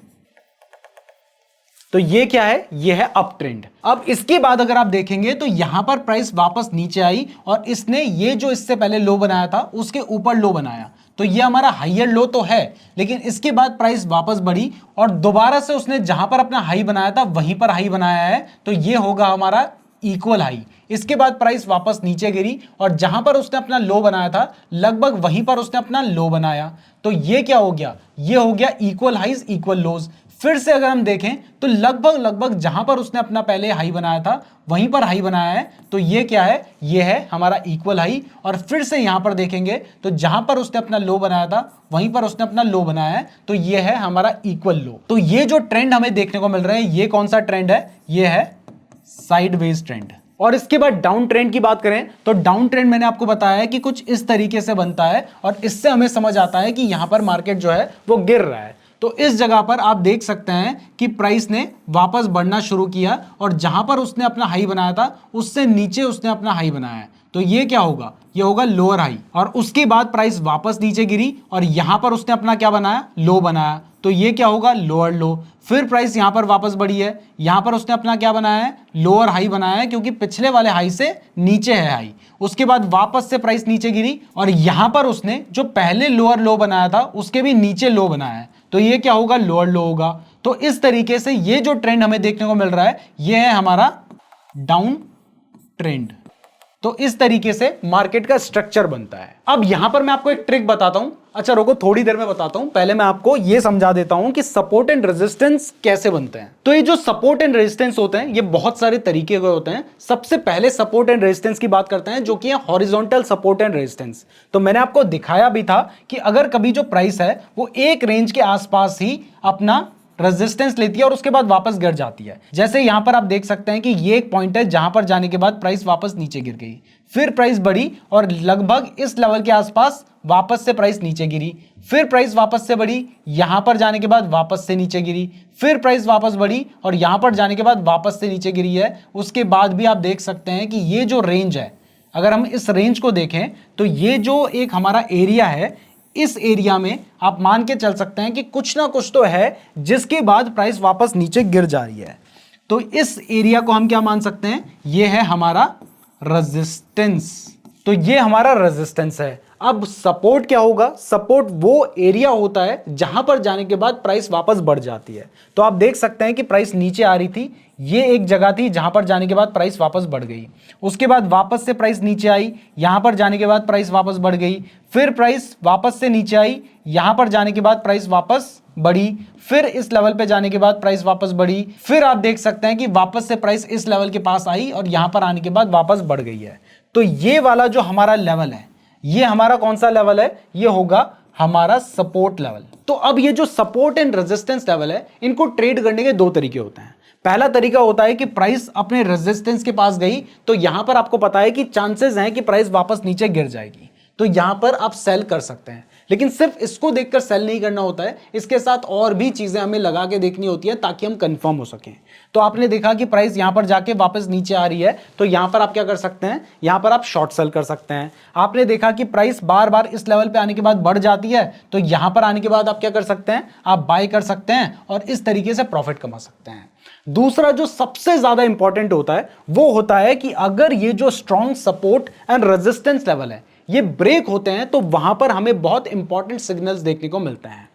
तो ये क्या है, ये है अप ट्रेंड। अब इसके बाद अगर आप देखेंगे तो यहां पर प्राइस वापस नीचे आई और इसने ये जो इससे पहले लो बनाया था उसके ऊपर लो बनाया। तो ये हमारा हायर लो तो है, लेकिन इसके बाद प्राइस वापस बढ़ी और दोबारा से उसने जहां पर अपना हाई बनाया था वहीं पर हाई बनाया है। तो ये होगा हमारा इक्वल हाई। इसके बाद प्राइस वापस नीचे गिरी और जहां पर उसने अपना लो बनाया था लगभग वहीं पर उसने अपना लो बनाया। तो ये क्या हो गया, ये हो गया इक्वल हाइज इक्वल लोज। फिर से अगर हम देखें तो लगभग जहां पर उसने अपना पहले हाई बनाया था वहीं पर हाई बनाया है। तो ये क्या है, ये है हमारा इक्वल हाई। और फिर से यहां पर देखेंगे तो जहां पर उसने अपना लो बनाया था वहीं पर उसने अपना लो बनाया है। तो ये है हमारा इक्वल लो। तो ये जो ट्रेंड हमें देखने को मिल रहा है ये कौन सा ट्रेंड है, ये है साइडवेज ट्रेंड। और इसके बाद डाउन ट्रेंड की बात करें तो डाउन ट्रेंड मैंने आपको बताया है कि कुछ इस तरीके से बनता है और इससे हमें समझ आता है कि यहां पर मार्केट जो है वो गिर रहा है। तो इस जगह पर आप देख सकते हैं कि प्राइस ने वापस बढ़ना शुरू किया और जहां पर उसने अपना हाई बनाया था उससे नीचे उसने अपना हाई बनाया है। तो ये क्या होगा, ये होगा लोअर हाई। और उसके बाद प्राइस वापस नीचे गिरी और यहां पर उसने अपना क्या बनाया, लो बनाया। तो ये क्या होगा, लोअर लो। फिर प्राइस यहां पर वापस बढ़ी है, यहां पर उसने अपना क्या बनाया है, लोअर हाई बनाया है, क्योंकि पिछले वाले हाई से नीचे है हाई। उसके बाद वापस से प्राइस नीचे गिरी और यहां पर उसने जो पहले लोअर लो बनाया था उसके भी नीचे लो बनाया है। तो ये क्या होगा, लोअर लो होगा। तो इस तरीके से ये जो ट्रेंड हमें देखने को मिल रहा है ये है हमारा डाउन ट्रेंड। तो इस तरीके से मार्केट का स्ट्रक्चर बनता है। अब यहां पर मैं आपको एक ट्रिक बताता हूं। अच्छा रुको, थोड़ी देर में बताता हूं, पहले मैं आपको यह समझा देता हूं कि सपोर्ट एंड रेजिस्टेंस कैसे बनते हैं। तो ये जो सपोर्ट एंड रेजिस्टेंस होते हैं ये बहुत सारे तरीके के होते हैं। सबसे पहले सपोर्ट एंड रेजिस्टेंस की बात करते हैं जो कि है हॉरिजॉन्टल सपोर्ट एंड रेजिस्टेंस। तो मैंने आपको दिखाया भी था कि अगर कभी जो प्राइस है वो एक रेंज के आसपास ही अपना रेजिस्टेंस लेती है और उसके बाद वापस गिर जाती है। जैसे यहां पर आप देख सकते हैं कि ये एक पॉइंट है जहां पर जाने के बाद प्राइस वापस नीचे गिर गई, फिर प्राइस बढ़ी और लगभग इस लेवल के आसपास वापस से प्राइस नीचे गिरी, फिर प्राइस वापस से बढ़ी, यहां पर जाने के बाद वापस से नीचे गिरी, फिर प्राइस वापस बढ़ी और यहां पर जाने के बाद वापस से नीचे गिरी है। उसके बाद भी आप देख सकते हैं कि ये जो रेंज है, अगर हम इस रेंज को देखें तो ये जो एक हमारा एरिया है इस एरिया में आप मान के चल सकते हैं कि कुछ ना कुछ तो है जिसके बाद प्राइस वापस नीचे गिर जा रही है। तो इस एरिया को हम क्या मान सकते हैं, ये है हमारा रेजिस्टेंस। तो ये हमारा रेजिस्टेंस है। अब सपोर्ट क्या होगा, सपोर्ट वो एरिया होता है जहां पर जाने के बाद प्राइस वापस बढ़ जाती है। तो आप देख सकते हैं कि प्राइस नीचे आ रही थी, ये एक जगह थी जहां पर जाने के बाद प्राइस वापस बढ़ गई। उसके बाद वापस से प्राइस नीचे आई, यहां पर जाने के बाद प्राइस वापस बढ़ गई, फिर प्राइस वापस से नीचे आई, यहां पर जाने के बाद प्राइस वापस बढ़ी, फिर इस लेवल पे जाने के बाद प्राइस वापस बढ़ी, फिर आप देख सकते हैं कि वापस से प्राइस इस लेवल के पास आई और यहां पर आने के बाद वापस बढ़ गई है। तो ये वाला जो हमारा लेवल है, ये हमारा कौन सा लेवल है, ये होगा हमारा सपोर्ट लेवल। तो अब ये जो सपोर्ट एंड रेजिस्टेंस लेवल है, इनको ट्रेड करने के दो तरीके होते हैं। पहला तरीका होता है कि प्राइस अपने रेजिस्टेंस के पास गई तो यहां पर आपको पता है कि चांसेस हैं कि प्राइस वापस नीचे गिर जाएगी, तो यहां पर आप सेल कर सकते हैं। लेकिन सिर्फ इसको देखकर सेल नहीं करना होता है, इसके साथ और भी चीजें हमें लगा के देखनी होती है ताकि हम कंफर्म हो सकें। तो आपने देखा कि प्राइस यहां पर जाके वापस नीचे आ रही है, तो यहां पर आप क्या कर सकते हैं, यहां पर आप शॉर्ट सेल कर सकते हैं। आपने देखा कि प्राइस बार बार इस लेवल पे आने के बाद बढ़ जाती है, तो यहां पर आने के बाद आप क्या कर सकते हैं, आप बाय कर सकते हैं और इस तरीके से प्रॉफिट कमा सकते हैं। दूसरा जो सबसे ज्यादा इंपॉर्टेंट होता है वो होता है कि अगर ये जो strong support and resistance level है ये ब्रेक होते हैं तो वहां पर हमें बहुत इंपॉर्टेंट सिग्नल्स देखने को मिलते हैं।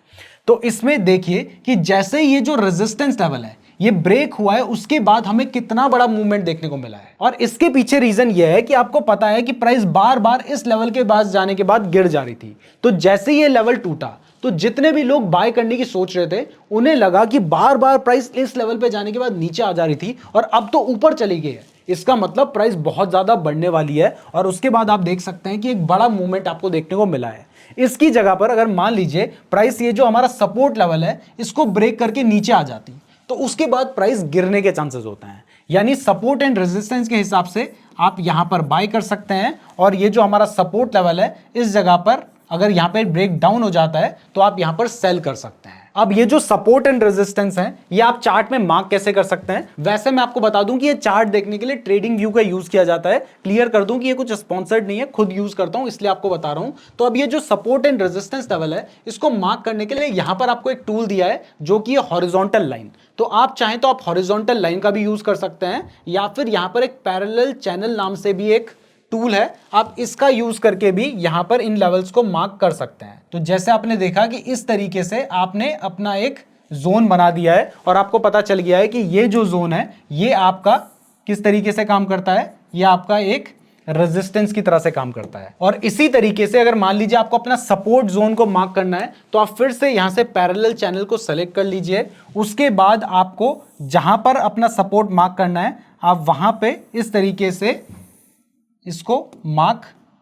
तो इसमें देखिए कि जैसे ये जो रेजिस्टेंस लेवल है ये ब्रेक हुआ है, उसके बाद हमें कितना बड़ा मूवमेंट देखने को मिला है। और इसके पीछे रीजन ये है कि आपको पता है कि प्राइस बार बार इस लेवल के पास जाने के बाद गिर जा रही थी। तो जैसे ये लेवल टूटा तो जितने भी लोग बाय करने की सोच रहे थे उन्हें लगा कि बार बार प्राइस इस लेवल पे जाने के बाद नीचे आ जा रही थी और अब तो ऊपर चली गई है, इसका मतलब प्राइस बहुत ज्यादा बढ़ने वाली है। और उसके बाद आप देख सकते हैं कि एक बड़ा मूवमेंट आपको देखने को मिला है। इसकी जगह पर अगर मान लीजिए प्राइस ये जो हमारा सपोर्ट लेवल है इसको ब्रेक करके नीचे आ जाती तो उसके बाद प्राइस गिरने के चांसेस होते हैं। यानी सपोर्ट एंड रेजिस्टेंस के हिसाब से आप यहां पर बाय कर सकते हैं और ये जो हमारा सपोर्ट लेवल है इस जगह पर अगर यहां पे ब्रेक डाउन हो जाता है तो आप यहां पर सेल कर सकते हैं। अब ये जो सपोर्ट एंड रेजिस्टेंस है ये आप चार्ट में मार्क कैसे कर सकते हैं, वैसे मैं आपको बता दूं कि ये चार्ट देखने के लिए ट्रेडिंग व्यू का यूज किया जाता है। क्लियर कर दूं कि ये कुछ स्पॉन्सर्ड नहीं है, खुद यूज करता हूं इसलिए आपको बता रहा हूं। तो अब ये जो सपोर्ट एंड रेजिस्टेंस लेवल है इसको मार्क करने के लिए यहां पर आपको एक टूल दिया है जो कि हॉरिजॉन्टल लाइन। तो आप चाहें तो आप हॉरिजॉन्टल लाइन का भी यूज कर सकते हैं या फिर यहां पर एक पैरेलल चैनल नाम से भी एक टूल है, आप इसका यूज करके भी यहां पर इन लेवल्स को मार्क कर सकते हैं। तो जैसे आपने देखा कि इस तरीके से आपने अपना एक जोन बना दिया है और आपको पता चल गया है कि ये जो जोन है ये आपका किस तरीके से काम करता है, ये आपका एक रेजिस्टेंस की तरह से काम करता है। और इसी तरीके से अगर मान लीजिए आपको अपना सपोर्ट जोन को मार्क करना है तो आप फिर से यहां से पैरेलल चैनल को सेलेक्ट कर लीजिए। उसके बाद आपको जहां पर अपना सपोर्ट मार्क करना है आप वहां पे इस तरीके से इसको मार्क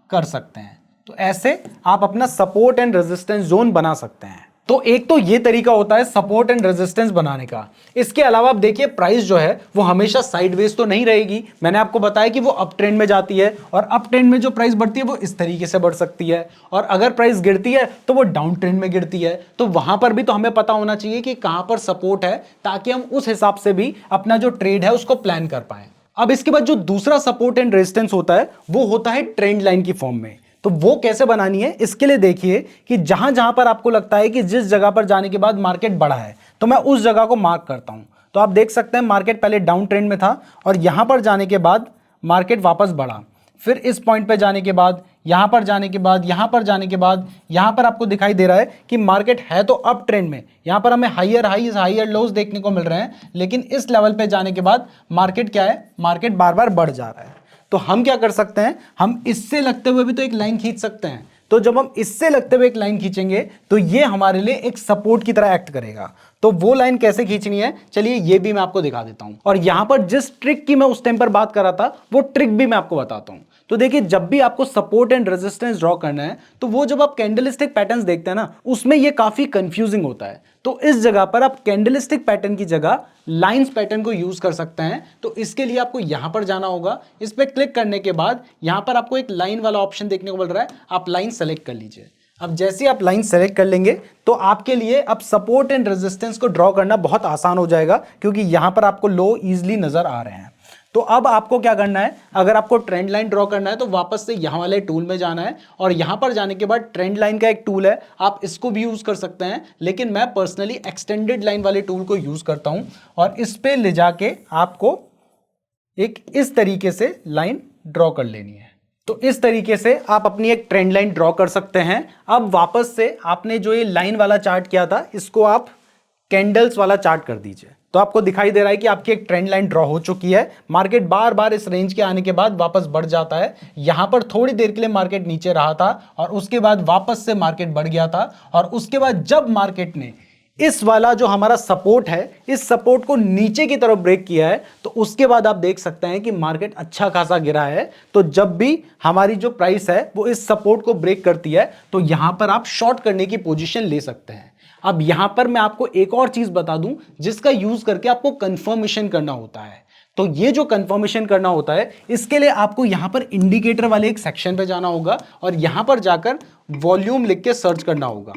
कर सकते हैं। तो ऐसे आप अपना सपोर्ट एंड रेजिस्टेंस जोन बना सकते हैं। तो एक तो ये तरीका होता है सपोर्ट एंड रेजिस्टेंस बनाने का। इसके अलावा आप देखिए प्राइस जो है वो हमेशा साइडवेज तो नहीं रहेगी। मैंने आपको बताया कि वो अप ट्रेंड में जाती है और अप ट्रेंड में जो प्राइस बढ़ती है वो इस तरीके से बढ़ सकती है और अगर प्राइस गिरती है तो वो डाउन ट्रेंड में गिरती है। तो वहां पर भी तो हमें पता होना चाहिए कि कहां पर सपोर्ट है ताकि हम उस हिसाब से भी अपना जो ट्रेड है उसको प्लान कर पाए। अब इसके बाद जो दूसरा सपोर्ट एंड रेजिस्टेंस होता है वो होता है ट्रेंड लाइन की फॉर्म में। तो वो कैसे बनानी है, इसके लिए देखिए कि जहां जहां पर आपको लगता है कि जिस जगह पर जाने के बाद मार्केट बढ़ा है तो मैं उस जगह को मार्क करता हूं। तो आप देख सकते हैं मार्केट पहले डाउन ट्रेंड में था और यहां पर जाने के बाद मार्केट वापस बढ़ा, फिर इस पॉइंट पे जाने के बाद, यहां पर जाने के बाद, यहां पर जाने के बाद, यहां पर आपको दिखाई दे रहा है कि मार्केट है तो अप ट्रेंड में। यहां पर हमें हायर हाईज हायर लोज देखने को मिल रहे हैं, लेकिन इस लेवल पे जाने के बाद मार्केट क्या है, मार्केट बार बार बढ़ जा रहा है। तो हम क्या कर सकते हैं, हम इससे लगते हुए भी तो एक लाइन खींच सकते हैं। तो जब हम इससे लगते हुए एक लाइन खींचेंगे तो ये हमारे लिए एक सपोर्ट की तरह एक्ट करेगा। तो वो लाइन कैसे खींचनी है, चलिए ये भी मैं आपको दिखा देता हूं। और यहां पर जिस ट्रिक की मैं उस टाइम पर बात कर रहा था वो ट्रिक भी मैं आपको बताता हूं। तो देखिए जब भी आपको सपोर्ट एंड रेजिस्टेंस ड्रॉ करना है तो वो जब आप कैंडलस्टिक पैटर्न्स देखते हैं ना उसमें ये काफी कंफ्यूजिंग होता है। तो इस जगह पर आप कैंडलस्टिक पैटर्न की जगह लाइंस पैटर्न को यूज कर सकते हैं। तो इसके लिए आपको यहां पर जाना होगा, इस पर क्लिक करने के बाद यहां पर आपको एक लाइन वाला ऑप्शन देखने को मिल रहा है, आप लाइन सेलेक्ट कर लीजिए। अब जैसे आप लाइन सेलेक्ट कर लेंगे तो आपके लिए अब सपोर्ट एंड रेजिस्टेंस को ड्रॉ करना बहुत आसान हो जाएगा क्योंकि यहां पर आपको लो इजीली नजर आ रहे हैं। तो अब आपको क्या करना है, अगर आपको ट्रेंड लाइन ड्रॉ करना है तो वापस से यहां वाले टूल में जाना है और यहां पर जाने के बाद ट्रेंड लाइन का एक टूल है, आप इसको भी यूज कर सकते हैं, लेकिन मैं पर्सनली एक्सटेंडेड लाइन वाले टूल को यूज करता हूं और इस पे ले जाके आपको एक इस तरीके से लाइन ड्रॉ कर लेनी है। तो इस तरीके से आप अपनी एक ट्रेंड लाइन ड्रॉ कर सकते हैं। अब वापस से आपने जो ये लाइन वाला चार्ट किया था इसको आप कैंडल्स वाला चार्ट कर दीजिए। तो आपको दिखाई दे रहा है कि आपकी एक ट्रेंड लाइन ड्रॉ हो चुकी है। मार्केट बार बार इस रेंज के आने के बाद वापस बढ़ जाता है। यहां पर थोड़ी देर के लिए मार्केट नीचे रहा था और उसके बाद वापस से मार्केट बढ़ गया था और उसके बाद जब मार्केट ने इस वाला जो हमारा सपोर्ट है, इस सपोर्ट को नीचे की तरफ ब्रेक किया है, तो उसके बाद आप देख सकते हैं कि मार्केट अच्छा खासा गिरा है। तो जब भी हमारी जो प्राइस है वो इस सपोर्ट को ब्रेक करती है तो यहां पर आप शॉर्ट करने की पोजीशन ले सकते हैं। अब यहां पर मैं आपको एक और चीज बता दूं जिसका यूज करके आपको कंफर्मेशन करना होता है। तो ये जो कंफर्मेशन करना होता है इसके लिए आपको यहां पर इंडिकेटर वाले एक सेक्शन पे जाना होगा और यहां पर जाकर वॉल्यूम लिख के सर्च करना होगा।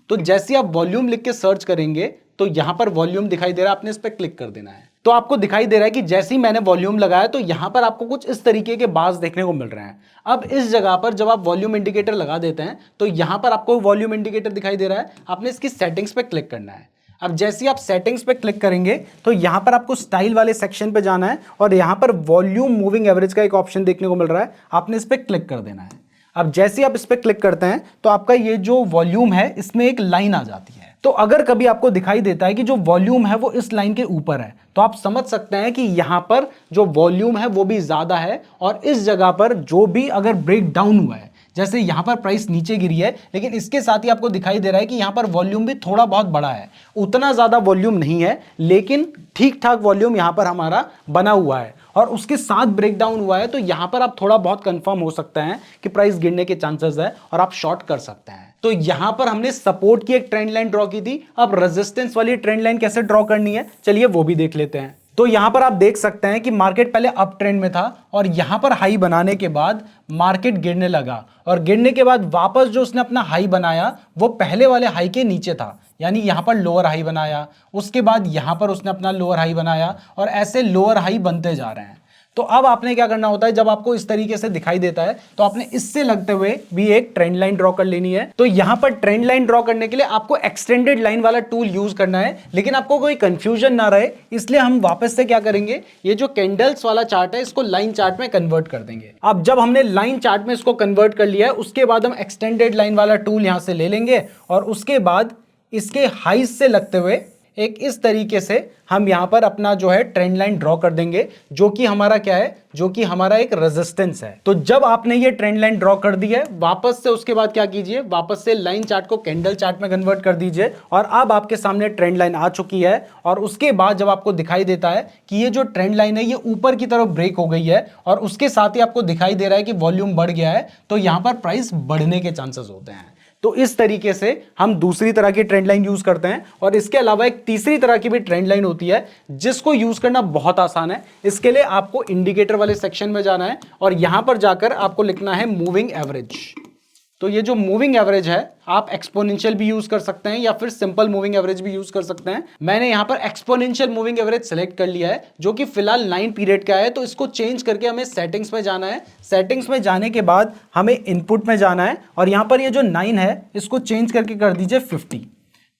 तो जैसे आप वॉल्यूम लिख के सर्च करेंगे तो यहां पर वॉल्यूम दिखाई दे रहा है, आपने इस पर क्लिक कर देना है। तो आपको दिखाई दे रहा है कि जैसे ही मैंने वॉल्यूम लगाया तो यहां पर आपको कुछ इस तरीके के बार्स देखने को मिल रहे हैं। अब इस जगह पर जब आप वॉल्यूम इंडिकेटर लगा देते हैं तो यहां पर आपको वॉल्यूम इंडिकेटर दिखाई दे रहा है, आपने इसकी सेटिंग्स पे क्लिक करना है। अब जैसे ही आप सेटिंग्स पे क्लिक करेंगे तो यहां पर आपको स्टाइल वाले सेक्शन पे जाना है और यहां पर वॉल्यूम मूविंग एवरेज का एक ऑप्शन देखने को मिल रहा है, आपने इस पर क्लिक कर देना है। अब जैसे ही आप इस पर क्लिक करते हैं तो आपका ये जो वॉल्यूम है इसमें एक लाइन आ जाती है। तो अगर कभी आपको दिखाई देता है कि जो वॉल्यूम है वो इस लाइन के ऊपर है तो आप समझ सकते हैं कि यहां पर जो वॉल्यूम है वो भी ज्यादा है और इस जगह पर जो भी अगर ब्रेक डाउन हुआ है, जैसे यहां पर प्राइस नीचे गिरी है लेकिन इसके साथ ही आपको दिखाई दे रहा है कि यहां पर वॉल्यूम भी थोड़ा बहुत बड़ा है, उतना ज्यादा वॉल्यूम नहीं है लेकिन ठीक ठाक वॉल्यूम यहां पर हमारा बना हुआ है और उसके साथ ब्रेकडाउन हुआ है, तो यहां पर आप थोड़ा बहुत कंफर्म हो सकते हैं कि प्राइस गिरने के चांसेस है और आप शॉर्ट कर सकते हैं। तो यहां पर हमने सपोर्ट की एक ट्रेंड लाइन ड्रॉ की थी। अब रेजिस्टेंस वाली ट्रेंड लाइन कैसे ड्रॉ करनी है, चलिए वो भी देख लेते हैं। तो यहां पर आप देख सकते हैं कि मार्केट पहले अप ट्रेंड में था और यहां पर हाई बनाने के बाद मार्केट गिरने लगा और गिरने के बाद वापस जो उसने अपना हाई बनाया वो पहले वाले हाई के नीचे था, यानी यहां पर लोअर हाई बनाया, उसके बाद यहां पर उसने अपना लोअर हाई बनाया और ऐसे लोअर हाई बनते जा रहे हैं। तो अब आपने क्या करना होता है, जब आपको इस तरीके से दिखाई देता है तो आपने इससे लगते हुए भी एक ट्रेंड लाइन ड्रॉ कर लेनी है। तो यहां पर ट्रेंड लाइन ड्रॉ करने के लिए आपको एक्सटेंडेड लाइन वाला टूल यूज करना है, लेकिन आपको कोई कंफ्यूजन ना रहे इसलिए हम वापस से क्या करेंगे, ये जो कैंडल्स वाला चार्ट है इसको लाइन चार्ट में कन्वर्ट कर देंगे। अब जब हमने लाइन चार्ट में इसको कन्वर्ट कर लिया है उसके बाद हम एक्सटेंडेड लाइन वाला टूल यहां से ले लेंगे और उसके बाद इसके हाई से लगते हुए एक इस तरीके से हम यहां पर अपना जो है ट्रेंड लाइन ड्रॉ कर देंगे, जो कि हमारा क्या है, जो कि हमारा एक रेजिस्टेंस है। तो जब आपने ये ट्रेंड लाइन ड्रॉ कर दी है वापस से उसके बाद क्या कीजिए, वापस से लाइन चार्ट को कैंडल चार्ट में कन्वर्ट कर दीजिए और अब आपके सामने ट्रेंड लाइन आ चुकी है। और उसके बाद जब आपको दिखाई देता है कि ये जो ट्रेंड लाइन है ये ऊपर की तरफ ब्रेक हो गई है और उसके साथ ही आपको दिखाई दे रहा है कि वॉल्यूम बढ़ गया है, तो यहां पर प्राइस बढ़ने के चांसेस होते हैं। तो इस तरीके से हम दूसरी तरह की ट्रेंड लाइन यूज करते हैं और इसके अलावा एक तीसरी तरह की भी ट्रेंड लाइन होती है जिसको यूज करना बहुत आसान है। इसके लिए आपको इंडिकेटर वाले सेक्शन में जाना है और यहां पर जाकर आपको लिखना है मूविंग एवरेज। तो ये जो मूविंग एवरेज है आप एक्सपोनेंशियल भी यूज कर सकते हैं या फिर सिंपल मूविंग एवरेज भी यूज कर सकते हैं। मैंने यहां पर एक्सपोनेंशियल मूविंग एवरेज सेलेक्ट कर लिया है जो कि फिलहाल 9 पीरियड का है। तो इसको चेंज करके हमें सेटिंग्स में जाना है। सेटिंग्स में जाने के बाद हमें इनपुट में जाना है और यहां पर ये जो 9 है इसको चेंज करके कर दीजिए 50।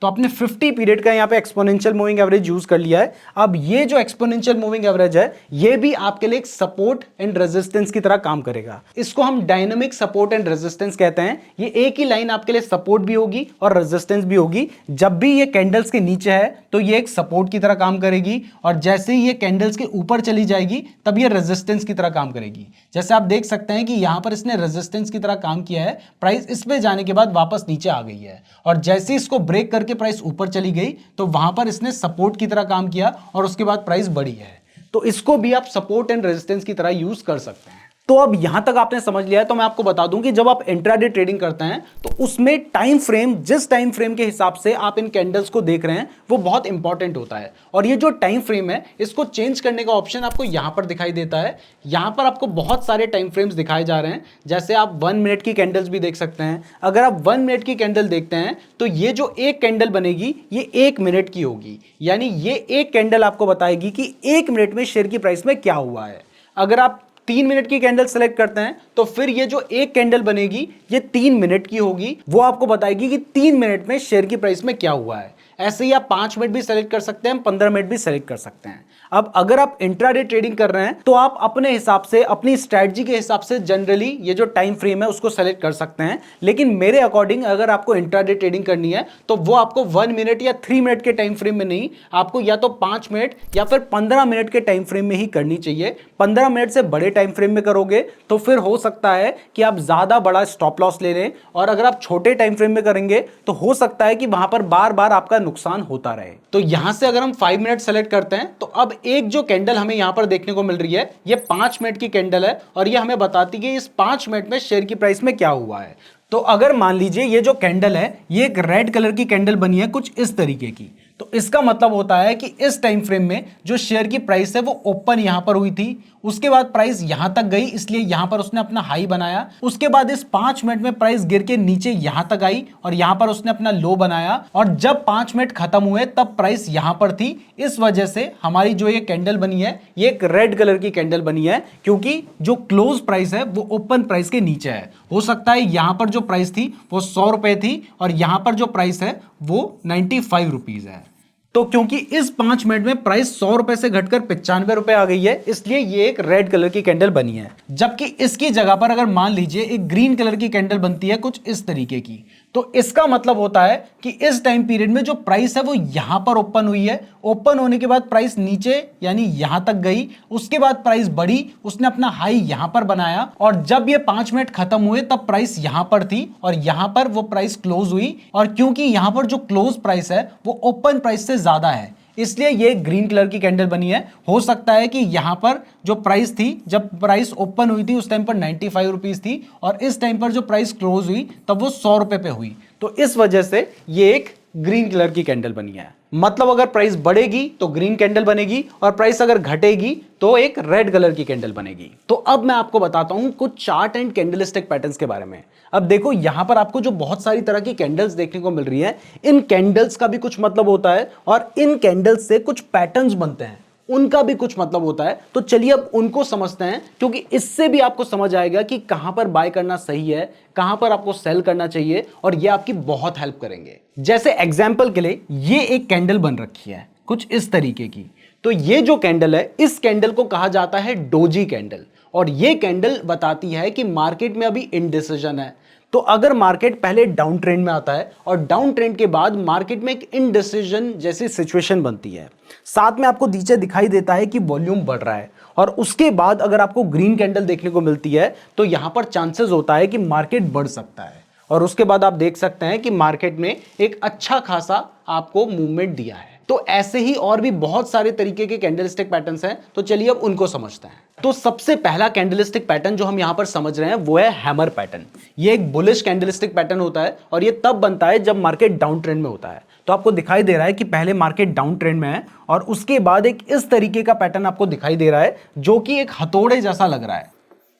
तो आपने 50 पीरियड का यहाँ पे एक्सपोनेंशियल मूविंग एवरेज यूज कर लिया है। अब ये जो एक्सपोनेंशियल मूविंग एवरेज है ये भी आपके लिए एक सपोर्ट एंड रेजिस्टेंस की तरह काम करेगा। इसको हम डायनामिक सपोर्ट एंड रेजिस्टेंस कहते हैं। ये एक ही लाइन आपके लिए सपोर्ट भी होगी और रेजिस्टेंस भी होगी। जब भी ये कैंडल्स के नीचे है तो ये एक सपोर्ट की तरह काम करेगी और जैसे ही ये कैंडल्स के ऊपर चली जाएगी तब ये रेजिस्टेंस की तरह काम करेगी। जैसे आप देख सकते हैं कि यहां पर इसने रेजिस्टेंस की तरह काम किया है, प्राइस इसमें जाने के बाद वापस नीचे आ गई है और जैसे इसको ब्रेक करके प्राइस ऊपर चली गई तो वहां पर इसने सपोर्ट की तरह काम किया और उसके बाद प्राइस बढ़ी है। तो इसको भी आप सपोर्ट एंड रेजिस्टेंस की तरह यूज कर सकते हैं। तो अब यहां तक आपने समझ लिया है, तो मैं आपको बता दूं कि जब आप इंट्राडे ट्रेडिंग करते हैं तो उसमें टाइम फ्रेम, जिस टाइम फ्रेम के हिसाब से आप इन कैंडल्स को देख रहे हैं वो बहुत इंपॉर्टेंट होता है। और ये जो टाइम फ्रेम है इसको चेंज करने का ऑप्शन आपको यहां पर दिखाई देता है। यहां पर आपको बहुत सारे टाइम फ्रेम्स दिखाए जा रहे हैं, जैसे आप 1 मिनट की कैंडल्स भी देख सकते हैं। अगर आप 1 मिनट की कैंडल देखते हैं तो ये जो एक कैंडल बनेगी ये 1 मिनट की होगी, यानी ये एक कैंडल आपको बताएगी कि 1 मिनट में शेयर की प्राइस में क्या हुआ है। अगर आप 3 मिनट की कैंडल सेलेक्ट करते हैं तो फिर ये जो एक कैंडल बनेगी ये 3 मिनट की होगी, वो आपको बताएगी कि 3 मिनट में शेयर की प्राइस में क्या हुआ है। ऐसे ही आप 5 मिनट भी सेलेक्ट कर सकते हैं, 15 मिनट भी सेलेक्ट कर सकते हैं। अब अगर आप इंट्राडे ट्रेडिंग कर रहे हैं तो आप अपने हिसाब से, अपनी स्ट्रैटेजी के हिसाब से जनरली ये जो टाइम फ्रेम है उसको सेलेक्ट कर सकते हैं। लेकिन मेरे अकॉर्डिंग अगर आपको इंट्राडे ट्रेडिंग करनी है तो वो आपको 1 मिनट या 3 मिनट के टाइम फ्रेम में नहीं, आपको या तो 5 मिनट या फिर 15 मिनट के टाइम फ्रेम में ही करनी चाहिए। 15 मिनट से बड़े टाइम फ्रेम में करोगे तो फिर हो सकता है कि आप ज्यादा बड़ा स्टॉप लॉस ले लें, और अगर आप छोटे टाइम फ्रेम में करेंगे तो हो सकता है कि वहां पर बार बार आपका नुकसान होता रहे। तो यहां से अगर हम 5 मिनट सेलेक्ट करते हैं तो अब एक जो कैंडल हमें यहां पर देखने को मिल रही है ये 5 मिनट की कैंडल है, और ये हमें बताती है कि इस 5 मिनट में शेयर की प्राइस में क्या हुआ है। तो अगर मान लीजिए ये जो कैंडल है ये एक रेड कलर की कैंडल बनी है कुछ इस तरीके की, तो इसका मतलब होता है कि इस टाइम फ्रेम में जो शेयर की प्राइस है वो ओपन यहां पर हुई थी, उसके बाद प्राइस यहां तक गई, इसलिए यहां पर उसने अपना हाई बनाया। उसके बाद इस 5 मिनट में प्राइस गिर के नीचे यहां तक आई और यहां पर उसने अपना लो बनाया, और जब 5 मिनट खत्म हुए तब प्राइस यहां पर थी। इस वजह से हमारी जो ये कैंडल बनी है ये एक रेड कलर की कैंडल बनी है, क्योंकि जो क्लोज प्राइस है वो ओपन प्राइस के नीचे है। हो सकता है यहां पर जो प्राइस थी वो 100 रुपए थी और यहां पर जो प्राइस है वो 95 रुपीज है। तो क्योंकि इस 5 मिनट में प्राइस 100 रुपए से घटकर 95 रुपए आ गई है, इसलिए ये एक रेड कलर की कैंडल बनी है। जबकि इसकी जगह पर अगर मान लीजिए एक ग्रीन कलर की कैंडल बनती है कुछ इस तरीके की, तो इसका मतलब होता है कि इस टाइम पीरियड में जो प्राइस है वो यहां पर ओपन हुई है, ओपन होने के बाद प्राइस नीचे यानी यहां तक गई, उसके बाद प्राइस बढ़ी, उसने अपना हाई यहां पर बनाया, और जब ये 5 मिनट खत्म हुए तब प्राइस यहां पर थी और यहां पर वो प्राइस क्लोज हुई, और क्योंकि यहां पर जो क्लोज प्राइस है वो ओपन प्राइस से ज्यादा है इसलिए ये ग्रीन कलर की कैंडल बनी है। हो सकता है कि यहां पर जो प्राइस थी, जब प्राइस ओपन हुई थी उस टाइम पर 95 रुपीज थी, और इस टाइम पर जो प्राइस क्लोज हुई तब वो 100 रुपए पे हुई, तो इस वजह से ये एक ग्रीन कलर की कैंडल बनी है। मतलब अगर प्राइस बढ़ेगी तो ग्रीन कैंडल बनेगी और प्राइस अगर घटेगी तो एक रेड कलर की कैंडल बनेगी। तो अब मैं आपको बताता हूं कुछ चार्ट एंड कैंडलस्टिक पैटर्न्स के बारे में। अब देखो यहां पर आपको जो बहुत सारी तरह की कैंडल्स देखने को मिल रही है, इन कैंडल्स का भी कुछ मतलब होता है और इन कैंडल्स से कुछ पैटर्न्स बनते हैं, उनका भी कुछ मतलब होता है। तो चलिए अब उनको समझते हैं, क्योंकि इससे भी आपको समझ आएगा कि कहां पर बाय करना सही है, कहां पर आपको सेल करना चाहिए, और ये आपकी बहुत हेल्प करेंगे। जैसे एग्जांपल के लिए ये एक कैंडल बन रखी है कुछ इस तरीके की, तो ये जो कैंडल है इस कैंडल को कहा जाता है डोजी कैंडल, और ये कैंडल बताती है कि मार्केट में अभी इनडिसीजन है। तो अगर मार्केट पहले डाउन ट्रेंड में आता है और डाउन ट्रेंड के बाद मार्केट में एक इनडिसीजन जैसी सिचुएशन बनती है, साथ में आपको नीचे दिखाई देता है कि वॉल्यूम बढ़ रहा है, और उसके बाद अगर आपको ग्रीन कैंडल देखने को मिलती है तो यहां पर चांसेस होता है कि मार्केट बढ़ सकता है, और उसके बाद आप देख सकते हैं कि मार्केट में एक अच्छा खासा आपको मूवमेंट दिया है। तो ऐसे ही और भी बहुत सारे तरीके के कैंडलस्टिक पैटर्न्स हैं, तो चलिए अब उनको समझते हैं। तो सबसे पहला कैंडलस्टिक पैटर्न जो हम यहां पर समझ रहे हैं वो है हैमर पैटर्न। ये एक बुलिश कैंडलस्टिक पैटर्न होता है और ये तब बनता है जब मार्केट डाउन ट्रेंड में होता है। तो आपको दिखाई दे रहा है कि पहले मार्केट डाउन ट्रेंड में है और उसके बाद एक इस तरीके का पैटर्न आपको दिखाई दे रहा है जो कि एक हथौड़े जैसा लग रहा है,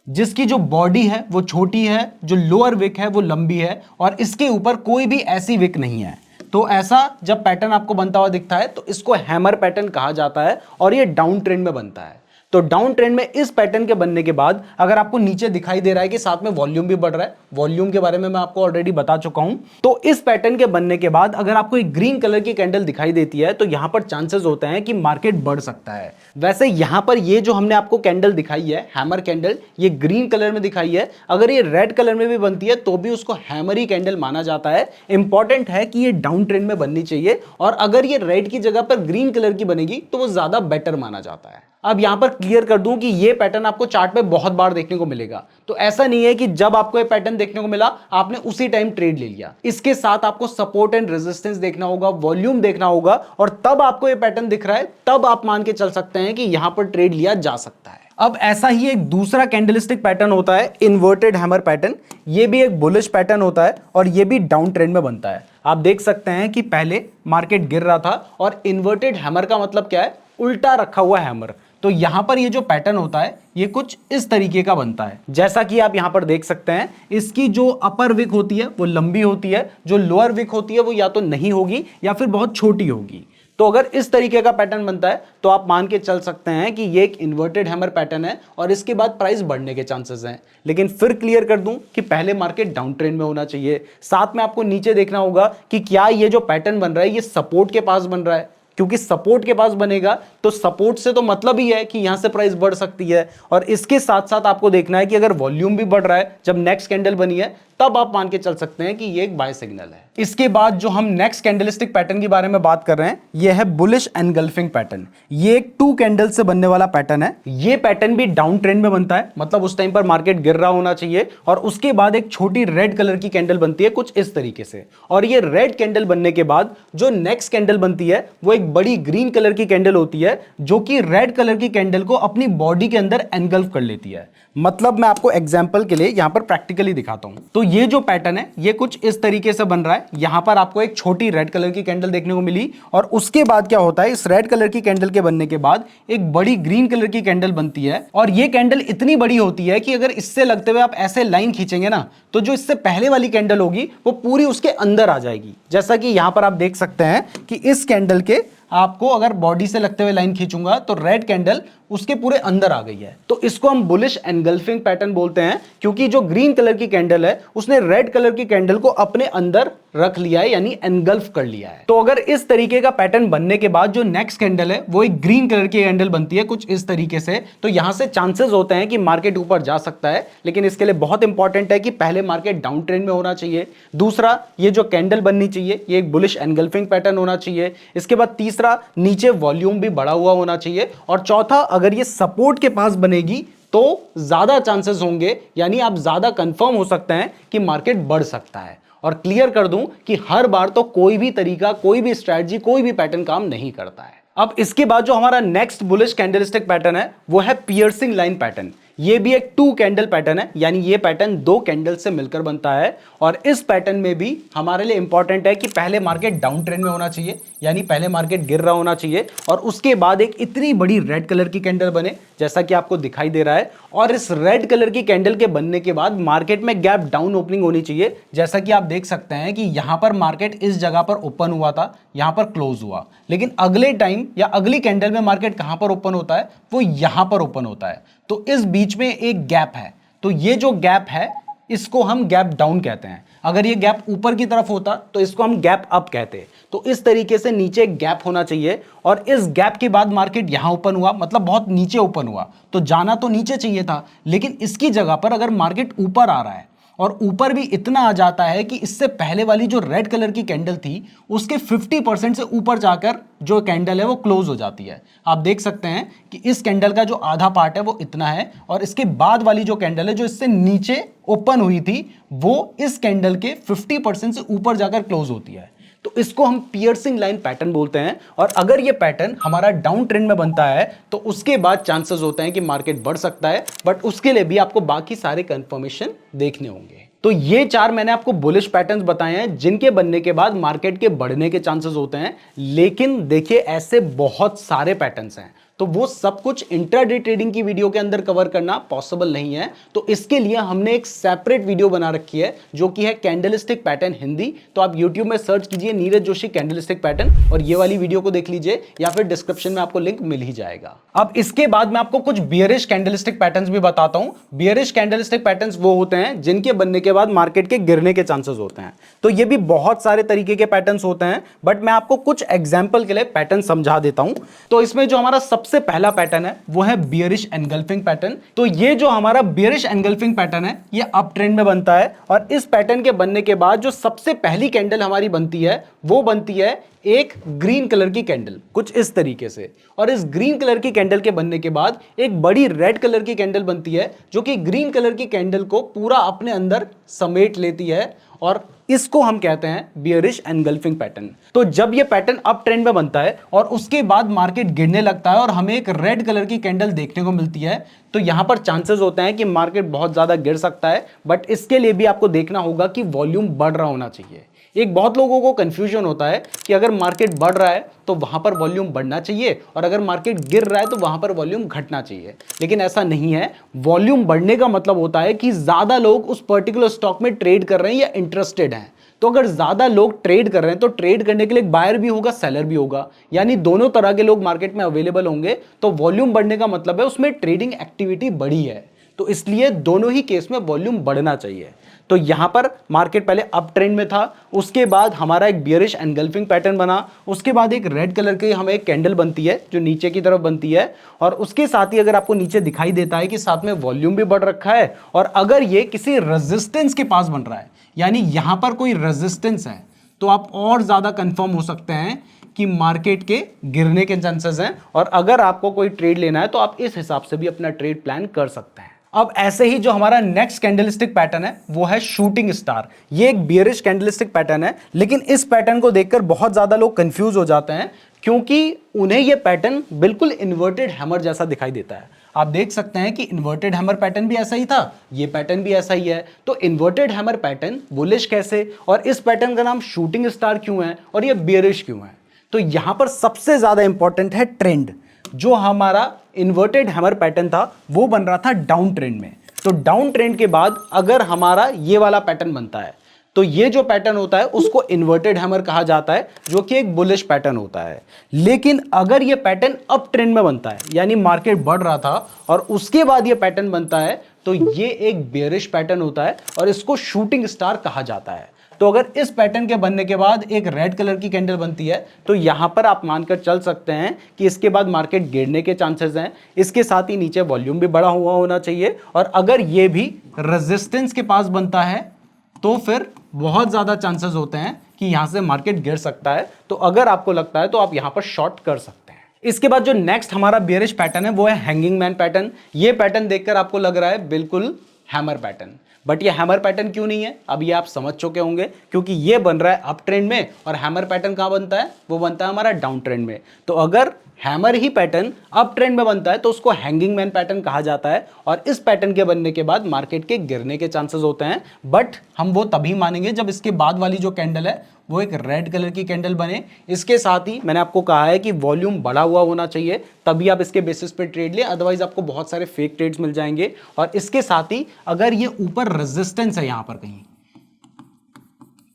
जिसकी जो बॉडी है वो छोटी है, जो लोअर विक है वो लंबी है, और इसके ऊपर कोई भी ऐसी विक नहीं है। तो ऐसा जब पैटर्न आपको बनता हुआ दिखता है तो इसको हैमर पैटर्न कहा जाता है, और ये डाउन ट्रेंड में बनता है। तो डाउन ट्रेंड में इस पैटर्न के बनने के बाद अगर आपको नीचे दिखाई दे रहा है कि साथ में वॉल्यूम भी बढ़ रहा है, वॉल्यूम के बारे में मैं आपको ऑलरेडी बता चुका हूं, तो इस पैटर्न के बनने के बाद अगर आपको एक ग्रीन कलर की कैंडल दिखाई देती है तो यहां पर चांसेस होते हैं कि मार्केट बढ़ सकता है। वैसे यहां पर ये जो हमने आपको कैंडल दिखाई है हैमर कैंडल, ये ग्रीन कलर में दिखाई है, अगर ये रेड कलर में भी बनती है तो भी उसको हैमरी कैंडल माना जाता है। इंपॉर्टेंट है कि ये डाउन ट्रेंड में बननी चाहिए, और अगर ये रेड की जगह पर ग्रीन कलर की बनेगी तो वो ज्यादा बेटर माना जाता है। अब यहां पर क्लियर कर दूं कि ये पैटर्न आपको चार्ट पे बहुत बार देखने को मिलेगा, तो ऐसा नहीं है कि जब आपको ये पैटर्न देखने को मिला आपने उसी टाइम ट्रेड ले लिया। इसके साथ आपको सपोर्ट एंड रेजिस्टेंस देखना होगा, वॉल्यूम देखना होगा, और तब आपको ये पैटर्न दिख रहा है तब आप मान के चल सकते हैं कि यहां पर ट्रेड लिया जा सकता है। अब ऐसा ही एक दूसरा कैंडलस्टिक पैटर्न होता है इन्वर्टेड हैमर पैटर्न। ये भी एक बुलिश पैटर्न होता है और ये भी डाउन ट्रेंड में बनता है। आप देख सकते हैं कि पहले मार्केट गिर रहा था और इन्वर्टेड हैमर का मतलब क्या है, उल्टा रखा हुआ हैमर। तो यहां पर ये जो पैटर्न होता है ये कुछ इस तरीके का बनता है, जैसा कि आप यहां पर देख सकते हैं। इसकी जो अपर विक होती है वो लंबी होती है, जो लोअर विक होती है वो या तो नहीं होगी या फिर बहुत छोटी होगी। तो अगर इस तरीके का पैटर्न बनता है तो आप मान के चल सकते हैं कि ये एक इन्वर्टेड हैमर पैटर्न है और इसके बाद प्राइस बढ़ने के चांसेस हैं। लेकिन फिर क्लियर कर दूं कि पहले मार्केट डाउन ट्रेंड में होना चाहिए। साथ में आपको नीचे देखना होगा कि क्या ये जो पैटर्न बन रहा है ये सपोर्ट के पास बन रहा है, क्योंकि सपोर्ट के पास बनेगा तो सपोर्ट से तो मतलब ही है कि यहां से प्राइस बढ़ सकती है। और इसके साथ साथ आपको देखना है कि अगर वॉल्यूम भी बढ़ रहा है जब नेक्स्ट कैंडल बनी है, तब आप मान के चल सकते हैं कि ये एक बाय सिग्नल है। इसके बाद जो हम नेक्स्ट कैंडलस्टिक पैटर्न के बारे में बात कर रहे हैं ये है बुलिश एनगल्फिंग पैटर्न। ये एक 2 कैंडल से बनने वाला पैटर्न है। ये पैटर्न भी डाउन ट्रेंड में बनता है, मतलब उस टाइम पर मार्केट गिर रहा होना चाहिए और उसके बाद एक छोटी रेड कलर की कैंडल बनती है कुछ इस तरीके से। और ये रेड कैंडल बनने के बाद जो नेक्स्ट कैंडल बनती है वो एक बड़ी ग्रीन कलर की कैंडल होती है, जो कि रेड कलर की कैंडल को अपनी बॉडी के अंदर एनगल्फ कर लेती है। मतलब मैं आपको एग्जांपल के लिए यहां पर प्रैक्टिकली दिखाता हूं। तो ये जो पैटर्न है ये कुछ इस तरीके से बन रहा है। यहां पर आपको एक छोटी रेड कलर की कैंडल देखने को मिली और उसके बाद क्या होता है, इस रेड कलर की कैंडल के बनने के बाद एक बड़ी ग्रीन कलर की कैंडल बनती है। और ये कैंडल इतनी बड़ी होती है कि अगर इससे लगते हुए आप ऐसे लाइन खींचेंगे ना, तो जो इससे पहले वाली कैंडल होगी वो पूरी उसके अंदर आ जाएगी। जैसा कि यहां पर आप देख सकते हैं कि इस कैंडल के आपको अगर बॉडी से लगते हुए लाइन खींचूंगा तो रेड कैंडल उसके पूरे अंदर आ गई है। तो इसको हम बुलिश एनगल्फिंग पैटर्न बोलते हैं, क्योंकि जो ग्रीन कलर की कैंडल है उसने रेड कलर की कैंडल को अपने अंदर रख लिया है, यानी एनगल्फ कर लिया है। तो अगर इस तरीके का पैटर्न बनने के बाद जो नेक्स्ट कैंडल है वो एक ग्रीन कलर की कैंडल बनती है कुछ इस तरीके से, तो यहां से चांसेस होते हैं कि मार्केट ऊपर जा सकता है। लेकिन इसके लिए बहुत इंपॉर्टेंट है कि पहले मार्केट डाउन ट्रेंड में होना चाहिए। दूसरा, ये जो कैंडल बननी चाहिए ये एक बुलिश एनगल्फिंग पैटर्न होना चाहिए। इसके बाद तीसरा, नीचे वॉल्यूम भी बढ़ा हुआ होना चाहिए। और चौथा, अगर ये सपोर्ट के पास बनेगी तो ज्यादा चांसेस होंगे, यानी आप ज्यादा कंफर्म हो सकते हैं कि मार्केट बढ़ सकता है। और क्लियर कर दूं कि हर बार तो कोई भी तरीका, कोई भी स्ट्रैटेजी, कोई भी पैटर्न काम नहीं करता है। अब इसके बाद जो हमारा नेक्स्ट बुलिश कैंडलस्टिक पैटर्न है वो है पियर्सिंग लाइन पैटर्न। ये भी एक 2 कैंडल पैटर्न है, यानी ये पैटर्न 2 कैंडल से मिलकर बनता है। और इस पैटर्न में भी हमारे लिए इंपॉर्टेंट है कि पहले मार्केट डाउन ट्रेंड में होना चाहिए, यानी पहले मार्केट गिर रहा होना चाहिए और उसके बाद एक इतनी बड़ी रेड कलर की कैंडल बने जैसा कि आपको दिखाई दे रहा है। और इस रेड कलर की कैंडल के बनने के बाद मार्केट में गैप डाउन ओपनिंग होनी चाहिए, जैसा कि आप देख सकते हैं कि यहां पर मार्केट इस जगह पर ओपन हुआ था, यहां पर क्लोज हुआ। लेकिन अगले टाइम या अगली कैंडल में मार्केट कहां पर ओपन होता है, वो यहां पर ओपन होता है। तो इस बीच में एक गैप है, तो ये जो गैप है इसको हम गैप डाउन कहते हैं। अगर ये गैप ऊपर की तरफ होता तो इसको हम गैप अप कहते हैं। तो इस तरीके से नीचे गैप होना चाहिए और इस गैप के बाद मार्केट यहां ओपन हुआ, मतलब बहुत नीचे ओपन हुआ, तो जाना तो नीचे चाहिए था। लेकिन इसकी जगह पर अगर मार्केट ऊपर आ रहा है और ऊपर भी इतना आ जाता है कि इससे पहले वाली जो रेड कलर की कैंडल थी उसके 50% से ऊपर जाकर जो कैंडल है वो क्लोज हो जाती है। आप देख सकते हैं कि इस कैंडल का जो आधा पार्ट है वो इतना है और इसके बाद वाली जो कैंडल है जो इससे नीचे ओपन हुई थी वो इस कैंडल के 50% से ऊपर जाकर क्लोज होती है। तो इसको हम पियर्सिंग लाइन पैटर्न बोलते हैं। और अगर ये पैटर्न हमारा डाउन ट्रेंड में बनता है तो उसके बाद चांसेस होते हैं कि मार्केट बढ़ सकता है, बट उसके लिए भी आपको बाकी सारे कंफर्मेशन देखने होंगे। तो ये 4 मैंने आपको बुलिश पैटर्न्स बताए हैं जिनके बनने के बाद मार्केट के बढ़ने के चांसेस होते हैं। लेकिन देखिए ऐसे बहुत सारे पैटर्न्स हैं, तो वो सब कुछ इंट्राडे ट्रेडिंग की वीडियो के अंदर कवर करना पॉसिबल नहीं है। तो इसके लिए हमने एक सेपरेट वीडियो बना रखी है जो कि है कैंडलस्टिक पैटर्न हिंदी। तो आप YouTube में सर्च कीजिए नीरज जोशी कैंडलस्टिक पैटर्न और ये वाली वीडियो को देख लीजिए, या फिर डिस्क्रिप्शन में आपको लिंक मिल ही जाएगा। अब इसके बाद मैं आपको कुछ बियरिश कैंडलस्टिक पैटर्न्स भी बताता हूं। बियरिश कैंडलस्टिक पैटर्न्स वो होते हैं जिनके बनने के बाद मार्केट के गिरने के चांसेस होते हैं। तो ये भी बहुत सारे तरीके के पैटर्न्स होते हैं, बट मैं आपको कुछ एग्जाम्पल के लिए पैटर्न समझा देता हूं। तो इसमें जो हमारा सबसे पहला पैटर्न है वो है बियरिश एनगल्फिंग पैटर्न। तो ये जो हमारा बियरिश एनगल्फिंग पैटर्न है ये अप ट्रेंड में बनता है और इस पैटर्न के बनने के बाद जो सबसे पहली कैंडल हमारी बनती है वो बनती है एक ग्रीन कलर की कैंडल कुछ इस तरीके से। और इस ग्रीन कलर की कैंडल के बनने के बाद एक बड़ी रेड कलर की कैंडल बनती है जो कि ग्रीन कलर की कैंडल को पूरा अपने अंदर समेट लेती है और इसको हम कहते हैं बियरिश एनगल्फिंग पैटर्न। तो जब ये पैटर्न अप ट्रेंड में बनता है और उसके बाद मार्केट गिरने लगता है और हमें एक रेड कलर की कैंडल देखने को मिलती है, तो यहां पर चांसेस होते हैं कि मार्केट बहुत ज्यादा गिर सकता है, बट इसके लिए भी आपको देखना होगा कि वॉल्यूम बढ़ रहा होना चाहिए। एक बहुत लोगों को कंफ्यूजन होता है कि अगर मार्केट बढ़ रहा है तो वहां पर वॉल्यूम बढ़ना चाहिए और अगर मार्केट गिर रहा है तो वहां पर वॉल्यूम घटना चाहिए, लेकिन ऐसा नहीं है। वॉल्यूम बढ़ने का मतलब होता है कि ज्यादा लोग उस पर्टिकुलर स्टॉक में ट्रेड कर रहे हैं या इंटरेस्टेड हैं। तो अगर ज्यादा लोग ट्रेड कर रहे हैं तो ट्रेड करने के लिए बायर भी होगा, सेलर भी होगा, यानी दोनों तरह के लोग मार्केट में अवेलेबल होंगे। तो वॉल्यूम बढ़ने का मतलब है उसमें ट्रेडिंग एक्टिविटी बढ़ी है, तो इसलिए दोनों ही केस में वॉल्यूम बढ़ना चाहिए। तो यहां पर मार्केट पहले अप ट्रेंड में था, उसके बाद हमारा एक बियरिश एनगल्फिंग पैटर्न बना, उसके बाद एक रेड कलर की हमें एक कैंडल बनती है जो नीचे की तरफ बनती है, और उसके साथ ही अगर आपको नीचे दिखाई देता है कि साथ में वॉल्यूम भी बढ़ रखा है, और अगर ये किसी रेजिस्टेंस के पास बन रहा है, यानी यहां पर कोई रेजिस्टेंस है, तो आप और ज्यादा कंफर्म हो सकते हैं कि मार्केट के गिरने के चांसेस हैं। और अगर आपको कोई ट्रेड लेना है तो आप इस हिसाब से भी अपना ट्रेड प्लान कर सकते हैं। अब ऐसे ही जो हमारा नेक्स्ट कैंडलस्टिक पैटर्न है वो है शूटिंग स्टार। ये एक बियरिश कैंडलस्टिक पैटर्न है, लेकिन इस पैटर्न को देखकर बहुत ज्यादा लोग कंफ्यूज हो जाते हैं क्योंकि उन्हें यह पैटर्न बिल्कुल इन्वर्टेड हैमर जैसा दिखाई देता है। आप देख सकते हैं कि इन्वर्टेड हैमर पैटर्न भी ऐसा ही था, ये पैटर्न भी ऐसा ही है। तो इन्वर्टेड हैमर पैटर्न बुलिश कैसे, और इस पैटर्न का नाम शूटिंग स्टार क्यों है, और ये बियरिश क्यों है? तो यहां पर सबसे ज्यादा इंपॉर्टेंट है ट्रेंड। जो हमारा इन्वर्टेड हैमर पैटर्न था वो बन रहा था डाउन ट्रेंड में। तो डाउन ट्रेंड के बाद अगर हमारा ये वाला पैटर्न बनता है तो ये जो पैटर्न होता है उसको इन्वर्टेड हैमर कहा जाता है, जो कि एक बुलिश पैटर्न होता है। लेकिन अगर ये पैटर्न अप ट्रेंड में बनता है, यानी मार्केट बढ़ रहा था और उसके बाद ये पैटर्न बनता है, तो ये एक बेयरिश पैटर्न होता है और इसको शूटिंग स्टार कहा जाता है। तो अगर इस पैटर्न के बनने के बाद एक रेड कलर की कैंडल बनती है तो यहां पर आप मानकर चल सकते हैं कि इसके बाद मार्केट गिरने के चांसेस हैं। इसके साथ ही नीचे वॉल्यूम भी बढ़ा हुआ होना चाहिए, और अगर ये भी रेजिस्टेंस के पास बनता है तो फिर बहुत ज्यादा चांसेस होते हैं कि यहां से मार्केट गिर सकता है। तो अगर आपको लगता है तो आप यहां पर शॉर्ट कर सकते हैं। इसके बाद जो नेक्स्ट हमारा बियरिश पैटर्न है वो है हैंगिंग मैन पैटर्न। ये पैटर्न देखकर आपको लग रहा है बिल्कुल हैमर पैटर्न, बट ये हैमर पैटर्न क्यों नहीं है अब ये आप समझ चुके होंगे, क्योंकि ये बन रहा है अप ट्रेंड में और हैमर पैटर्न कहां बनता है, वो बनता है हमारा डाउन ट्रेंड में। तो अगर हैमर ही पैटर्न अप ट्रेंड में बनता है तो उसको हैंगिंग मैन पैटर्न कहा जाता है, और इस पैटर्न के बनने के बाद मार्केट के गिरने के चांसेस होते हैं। बट हम वो तभी मानेंगे जब इसके बाद वाली जो कैंडल है वो एक रेड कलर की कैंडल बने। इसके साथ ही मैंने आपको कहा है कि वॉल्यूम बढ़ा हुआ होना चाहिए, तभी आप इसके बेसिस पे ट्रेड लें, अदरवाइज आपको बहुत सारे फेक ट्रेड्स मिल जाएंगे। और इसके साथ ही अगर ये ऊपर रेजिस्टेंस है यहां पर कहीं,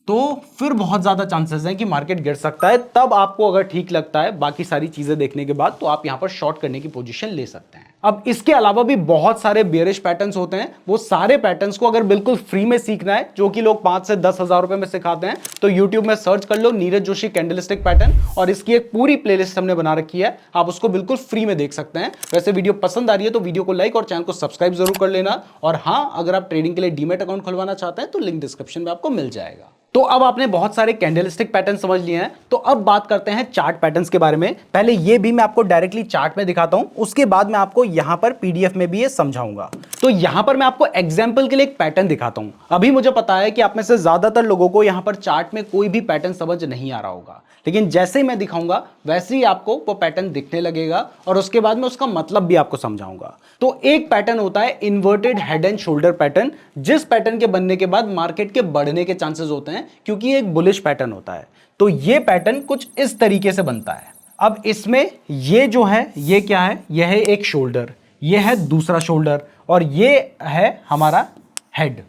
तो फिर बहुत ज्यादा चांसेस हैं कि मार्केट गिर सकता है। तब आपको अगर ठीक लगता है बाकी सारी चीजें देखने के बाद, तो आप यहां पर शॉर्ट करने की पोजीशन ले सकते हैं। अब इसके अलावा भी बहुत सारे बेयरिश पैटर्न्स होते हैं। वो सारे पैटर्न्स को अगर बिल्कुल फ्री में सीखना है, जो कि लोग 5 से 10 हजार रुपए में सिखाते हैं, तो यूट्यूब में सर्च कर लो नीरज जोशी कैंडलस्टिक पैटर्न, और इसकी एक पूरी प्लेलिस्ट हमने बना रखी है, आप उसको बिल्कुल फ्री में देख सकते हैं। वैसे वीडियो पसंद आ रही है तो वीडियो को लाइक और चैनल को सब्सक्राइब जरूर कर लेना। और हाँ, अगर आप ट्रेडिंग के लिए डीमैट अकाउंट खुलवाना चाहते हैं तो लिंक डिस्क्रिप्शन में आपको मिल जाएगा। तो अब आपने बहुत सारे कैंडलस्टिक पैटर्न समझ लिए हैं, तो अब बात करते हैं चार्ट पैटर्न्स के बारे में। पहले ये भी मैं आपको डायरेक्टली चार्ट में दिखाता हूं, उसके बाद मैं आपको यहां पर पीडीएफ में भी ये समझाऊंगा। तो यहां पर मैं आपको एग्जांपल के लिए एक पैटर्न दिखाता हूं। अभी मुझे पता है कि आप में से ज्यादातर लोगों को यहां पर चार्ट में कोई भी पैटर्न समझ नहीं आ रहा होगा, लेकिन जैसे ही मैं दिखाऊंगा वैसे ही आपको वो पैटर्न दिखने लगेगा, और उसके बाद मैं उसका मतलब भी आपको समझाऊंगा। तो एक पैटर्न होता है inverted head and shoulder pattern, जिस पैटर्न के बनने के बाद मार्केट के बढ़ने के चांसेस होते हैं, क्योंकि ये एक बुलिश पैटर्न होता है। तो ये पैटर्न कुछ इस तरीके से बनता है। अब इसमें ये जो है ये क्या है, यह है एक शोल्डर, ये है दूसरा शोल्डर, और ये है हमारा हेड।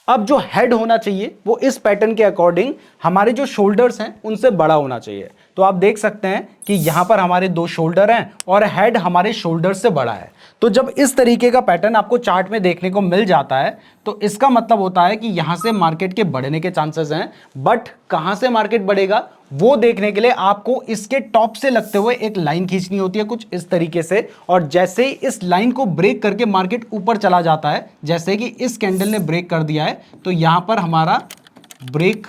अब जो हेड होना चाहिए वो इस पैटर्न के अकॉर्डिंग हमारे जो शोल्डर्स हैं उनसे बड़ा होना चाहिए। तो आप देख सकते हैं कि यहां पर हमारे 2 शोल्डर हैं और हेड हमारे शोल्डर से बड़ा है। तो जब इस तरीके का पैटर्न आपको चार्ट में देखने को मिल जाता है तो इसका मतलब होता है कि यहां से मार्केट के बढ़ने के चांसेस हैं। बट कहां से मार्केट बढ़ेगा वो देखने के लिए आपको इसके टॉप से लगते हुए एक लाइन खींचनी होती है कुछ इस तरीके से, और जैसे ही इस लाइन को ब्रेक करके मार्केट ऊपर चला जाता है, जैसे कि इस कैंडल ने ब्रेक कर दिया है, तो यहां पर हमारा ब्रेक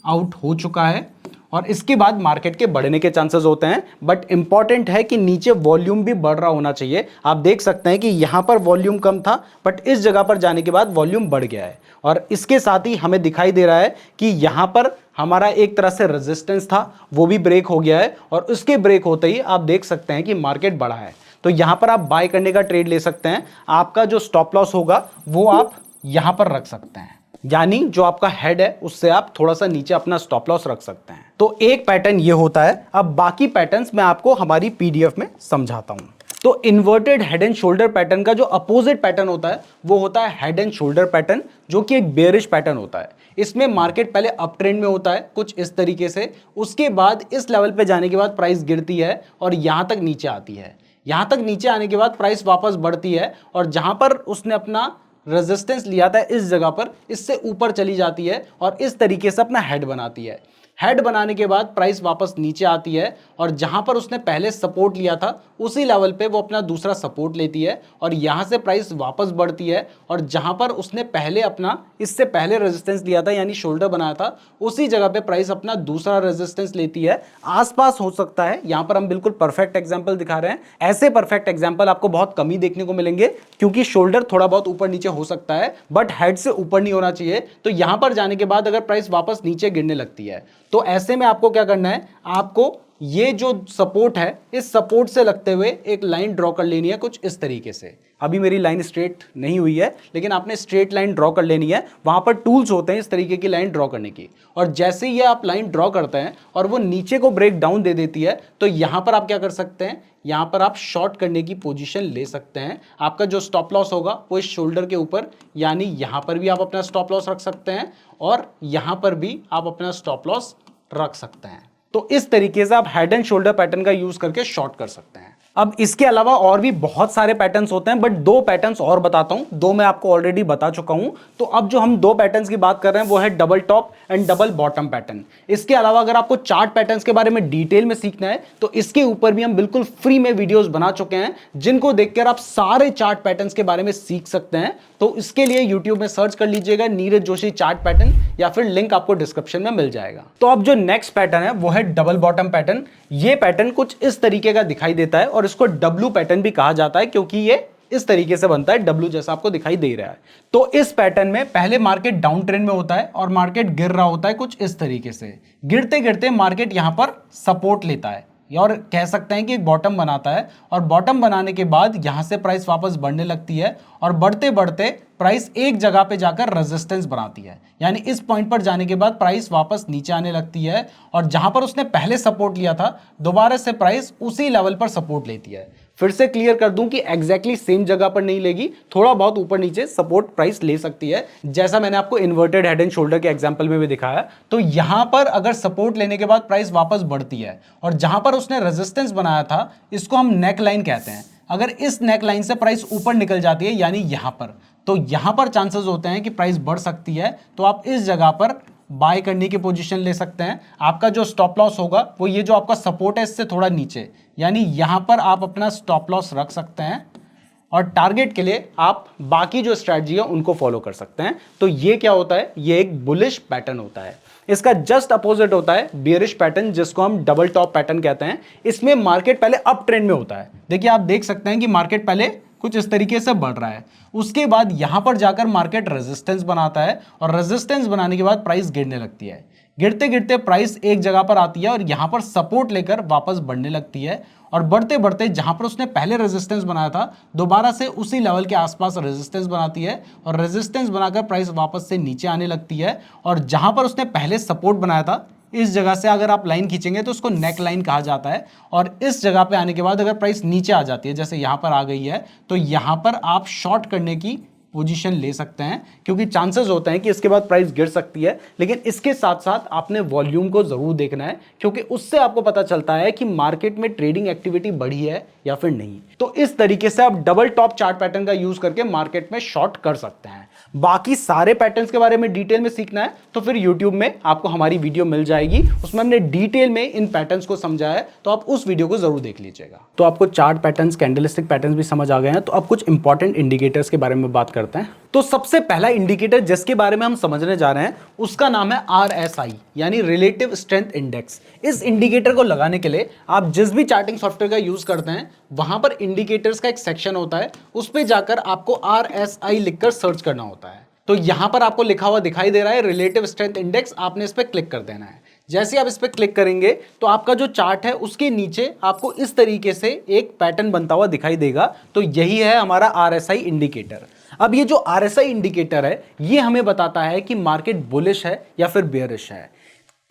आउट हो चुका है और इसके बाद मार्केट के बढ़ने के चांसेस होते हैं। बट इंपॉर्टेंट है कि नीचे वॉल्यूम भी बढ़ रहा होना चाहिए। आप देख सकते हैं कि यहां पर वॉल्यूम कम था, बट इस जगह पर जाने के बाद वॉल्यूम बढ़ गया है, और इसके साथ ही हमें दिखाई दे रहा है कि यहां पर हमारा एक तरह से रेजिस्टेंस था, वो भी ब्रेक हो गया है, और उसके ब्रेक होते ही आप देख सकते हैं कि मार्केट बढ़ा है। तो यहां पर आप बाय करने का ट्रेड ले सकते हैं। आपका जो स्टॉप लॉस होगा वो आप यहां पर रख सकते हैं, यानी जो आपका हेड है उससे आप थोड़ा सा नीचे अपना स्टॉप लॉस रख सकते हैं। तो एक पैटर्न ये होता है। अब बाकी पैटर्न्स मैं आपको हमारी पीडीएफ में समझाता हूं। तो inverted head and shoulder pattern का जो अपोजिट पैटर्न होता है वो होता है हेड एंड शोल्डर पैटर्न, जो कि एक बेयरिश पैटर्न होता है। इसमें मार्केट पहले अप ट्रेंड में होता है कुछ इस तरीके से, उसके बाद इस लेवल पे जाने के बाद प्राइस गिरती है और यहां तक नीचे आती है। यहां तक नीचे आने के बाद प्राइस वापस बढ़ती है और जहां पर उसने अपना रेजिस्टेंस लिया था इस जगह पर, इससे ऊपर चली जाती है और इस तरीके से अपना हेड बनाती है। हेड बनाने के बाद प्राइस वापस नीचे आती है और जहां पर उसने पहले सपोर्ट लिया था उसी लेवल पे वो अपना दूसरा सपोर्ट लेती है और यहां से प्राइस वापस बढ़ती है और जहां पर उसने पहले अपना इससे पहले रेजिस्टेंस लिया था यानी शोल्डर बनाया था उसी जगह पे प्राइस अपना दूसरा रेजिस्टेंस लेती है। आसपास हो सकता है, यहां पर हम बिल्कुल परफेक्ट एग्जांपल दिखा रहे हैं। ऐसे परफेक्ट एग्जांपल आपको बहुत कम ही देखने को मिलेंगे क्योंकि शोल्डर थोड़ा बहुत ऊपर नीचे हो सकता है बट हेड से ऊपर नहीं होना चाहिए। तो यहां पर जाने के बाद अगर प्राइस वापस नीचे गिरने लगती है तो ऐसे में आपको क्या करना है, आपको ये जो सपोर्ट है इस सपोर्ट से लगते हुए एक लाइन ड्रॉ कर लेनी है कुछ इस तरीके से। अभी मेरी लाइन स्ट्रेट नहीं हुई है लेकिन आपने स्ट्रेट लाइन ड्रॉ कर लेनी है। वहां पर टूल्स होते हैं इस तरीके की लाइन ड्रॉ करने की, और जैसे ही आप लाइन ड्रॉ करते हैं और वो नीचे को ब्रेक डाउन दे देती है तो यहां पर आप क्या कर सकते हैं, यहां पर आप शॉर्ट करने की पोजीशन ले सकते हैं। आपका जो स्टॉप लॉस होगा वो इस शोल्डर के ऊपर, यानी यहां पर भी आप अपना स्टॉप लॉस रख सकते हैं और यहां पर भी आप अपना स्टॉप लॉस रख सकते हैं। तो इस तरीके से आप हेड एंड शोल्डर पैटर्न का यूज करके शॉर्ट कर सकते हैं। अब इसके अलावा और भी बहुत सारे पैटर्न्स होते हैं बट दो पैटर्न्स और बताता हूं, दो मैं आपको ऑलरेडी बता चुका हूं। तो अब जो हम दो पैटर्न्स की बात कर रहे हैं वो है double top and double bottom pattern. इसके अलावा अगर आपको चार्ट पैटर्न्स के बारे में डिटेल में सीखना है तो इसके ऊपर भी हम बिल्कुल फ्री में वीडियोस बना चुके हैं जिनको देखकर आप सारे चार्ट पैटर्न्स के बारे में सीख सकते हैं। तो इसके लिए यूट्यूब में सर्च कर लीजिएगा नीरज जोशी चार्ट पैटर्न, या फिर लिंक आपको डिस्क्रिप्शन में मिल जाएगा। तो अब जो नेक्स्ट पैटर्न है वो है डबल बॉटम पैटर्न। ये पैटर्न कुछ इस तरीके का दिखाई देता है और इसको डब्ल्यू पैटर्न भी कहा जाता है क्योंकि ये इस तरीके से बनता है, डब्ल्यू जैसा आपको दिखाई दे रहा है। तो इस पैटर्न में पहले मार्केट डाउन ट्रेंड में होता है और मार्केट गिर रहा होता है कुछ इस तरीके से। गिरते गिरते मार्केट यहां पर सपोर्ट लेता है और कह सकते हैं कि एक बॉटम बनाता है, और बॉटम बनाने के बाद यहां से प्राइस वापस बढ़ने लगती है और बढ़ते बढ़ते प्राइस एक जगह पे जाकर रेजिस्टेंस बनाती है, यानी इस पॉइंट पर जाने के बाद प्राइस वापस नीचे आने लगती है और जहां पर उसने पहले सपोर्ट लिया था दोबारा से प्राइस उसी लेवल पर सपोर्ट लेती है। फिर से क्लियर कर दूं कि एग्जैक्टली सेम जगह पर नहीं लेगी, थोड़ा बहुत ऊपर नीचे सपोर्ट प्राइस ले सकती है, जैसा मैंने आपको इन्वर्टेड हेड एंड शोल्डर के एग्जांपल में भी दिखाया। तो यहां पर अगर सपोर्ट लेने के बाद प्राइस वापस बढ़ती है और जहां पर उसने रेजिस्टेंस बनाया था इसको हम नेक लाइन कहते हैं। अगर इस नेक लाइन से प्राइस ऊपर निकल जाती है यानी यहां पर, तो यहां पर चांसेस होते हैं कि प्राइस बढ़ सकती है। तो आप इस जगह पर बाय करने की पोजीशन ले सकते हैं। आपका जो स्टॉप लॉस होगा वो ये जो आपका सपोर्ट है इससे थोड़ा नीचे, यानी यहां पर आप अपना स्टॉप लॉस रख सकते हैं और टारगेट के लिए आप बाकी जो स्ट्रैटेजी है उनको फॉलो कर सकते हैं। तो ये क्या होता है, ये एक बुलिश पैटर्न होता है। इसका जस्ट अपोजिट होता है बियरिश पैटर्न जिसको हम डबल टॉप पैटर्न कहते हैं। इसमें मार्केट पहले अप ट्रेंड में होता है। देखिए आप देख सकते हैं कि मार्केट पहले कुछ इस तरीके से बढ़ रहा है, उसके बाद यहां पर जाकर मार्केट रेजिस्टेंस बनाता है और रेजिस्टेंस बनाने के बाद प्राइस गिरने लगती है। गिरते गिरते प्राइस एक जगह पर आती है और यहां पर सपोर्ट लेकर वापस बढ़ने लगती है और बढ़ते बढ़ते जहां पर उसने पहले रेजिस्टेंस बनाया था दोबारा से उसी लेवल के आसपास रेजिस्टेंस बनाती है और रेजिस्टेंस बनाकर प्राइस वापस से नीचे आने लगती है और जहां पर उसने पहले सपोर्ट बनाया था इस जगह से अगर आप लाइन खींचेंगे तो उसको नेक लाइन कहा जाता है। और इस जगह पे आने के बाद अगर प्राइस नीचे आ जाती है जैसे यहां पर आ गई है तो यहां पर आप शॉर्ट करने की पोजीशन ले सकते हैं क्योंकि चांसेस होते हैं कि इसके बाद प्राइस गिर सकती है। लेकिन इसके साथ साथ आपने वॉल्यूम को जरूर देखना है क्योंकि उससे आपको पता चलता है कि मार्केट में ट्रेडिंग एक्टिविटी बढ़ी है या फिर नहीं। तो इस तरीके से आप डबल टॉप चार्ट पैटर्न का यूज करके मार्केट में शॉर्ट कर सकते हैं। बाकी सारे पैटर्न्स के बारे में डिटेल में सीखना है तो फिर YouTube में आपको हमारी वीडियो मिल जाएगी, उसमें हमने डिटेल में इन पैटर्न्स को समझाया है, तो आप उस वीडियो को जरूर देख लीजिएगा। तो आपको चार्ट पैटर्न्स, कैंडलस्टिक पैटर्न्स भी समझ आ गए हैं, तो अब कुछ इंपॉर्टेंट इंडिकेटर्स के बारे में बात करते हैं। तो सबसे पहला इंडिकेटर जिसके बारे में हम समझने जा रहे हैं उसका नाम है RSI यानी रिलेटिव स्ट्रेंथ इंडेक्स। इस इंडिकेटर को लगाने के लिए आप जिस भी चार्टिंग सॉफ्टवेयर का यूज करते हैं वहां पर इंडिकेटर्स का एक सेक्शन होता है, उस पे जाकर आपको RSI लिखकर सर्च करना होता है। तो यहां पर आपको लिखा हुआ दिखाई दे रहा है रिलेटिव स्ट्रेंथ इंडेक्स, आपने इस पर क्लिक कर देना है। जैसे आप इस पर क्लिक करेंगे तो आपका जो चार्ट है उसके नीचे आपको इस तरीके से एक पैटर्न बनता हुआ दिखाई देगा। तो यही है हमारा आरएसआई इंडिकेटर। अब ये जो आरएसआई इंडिकेटर है ये हमें बताता है कि मार्केट बुलिश है या फिर बेयरिश है।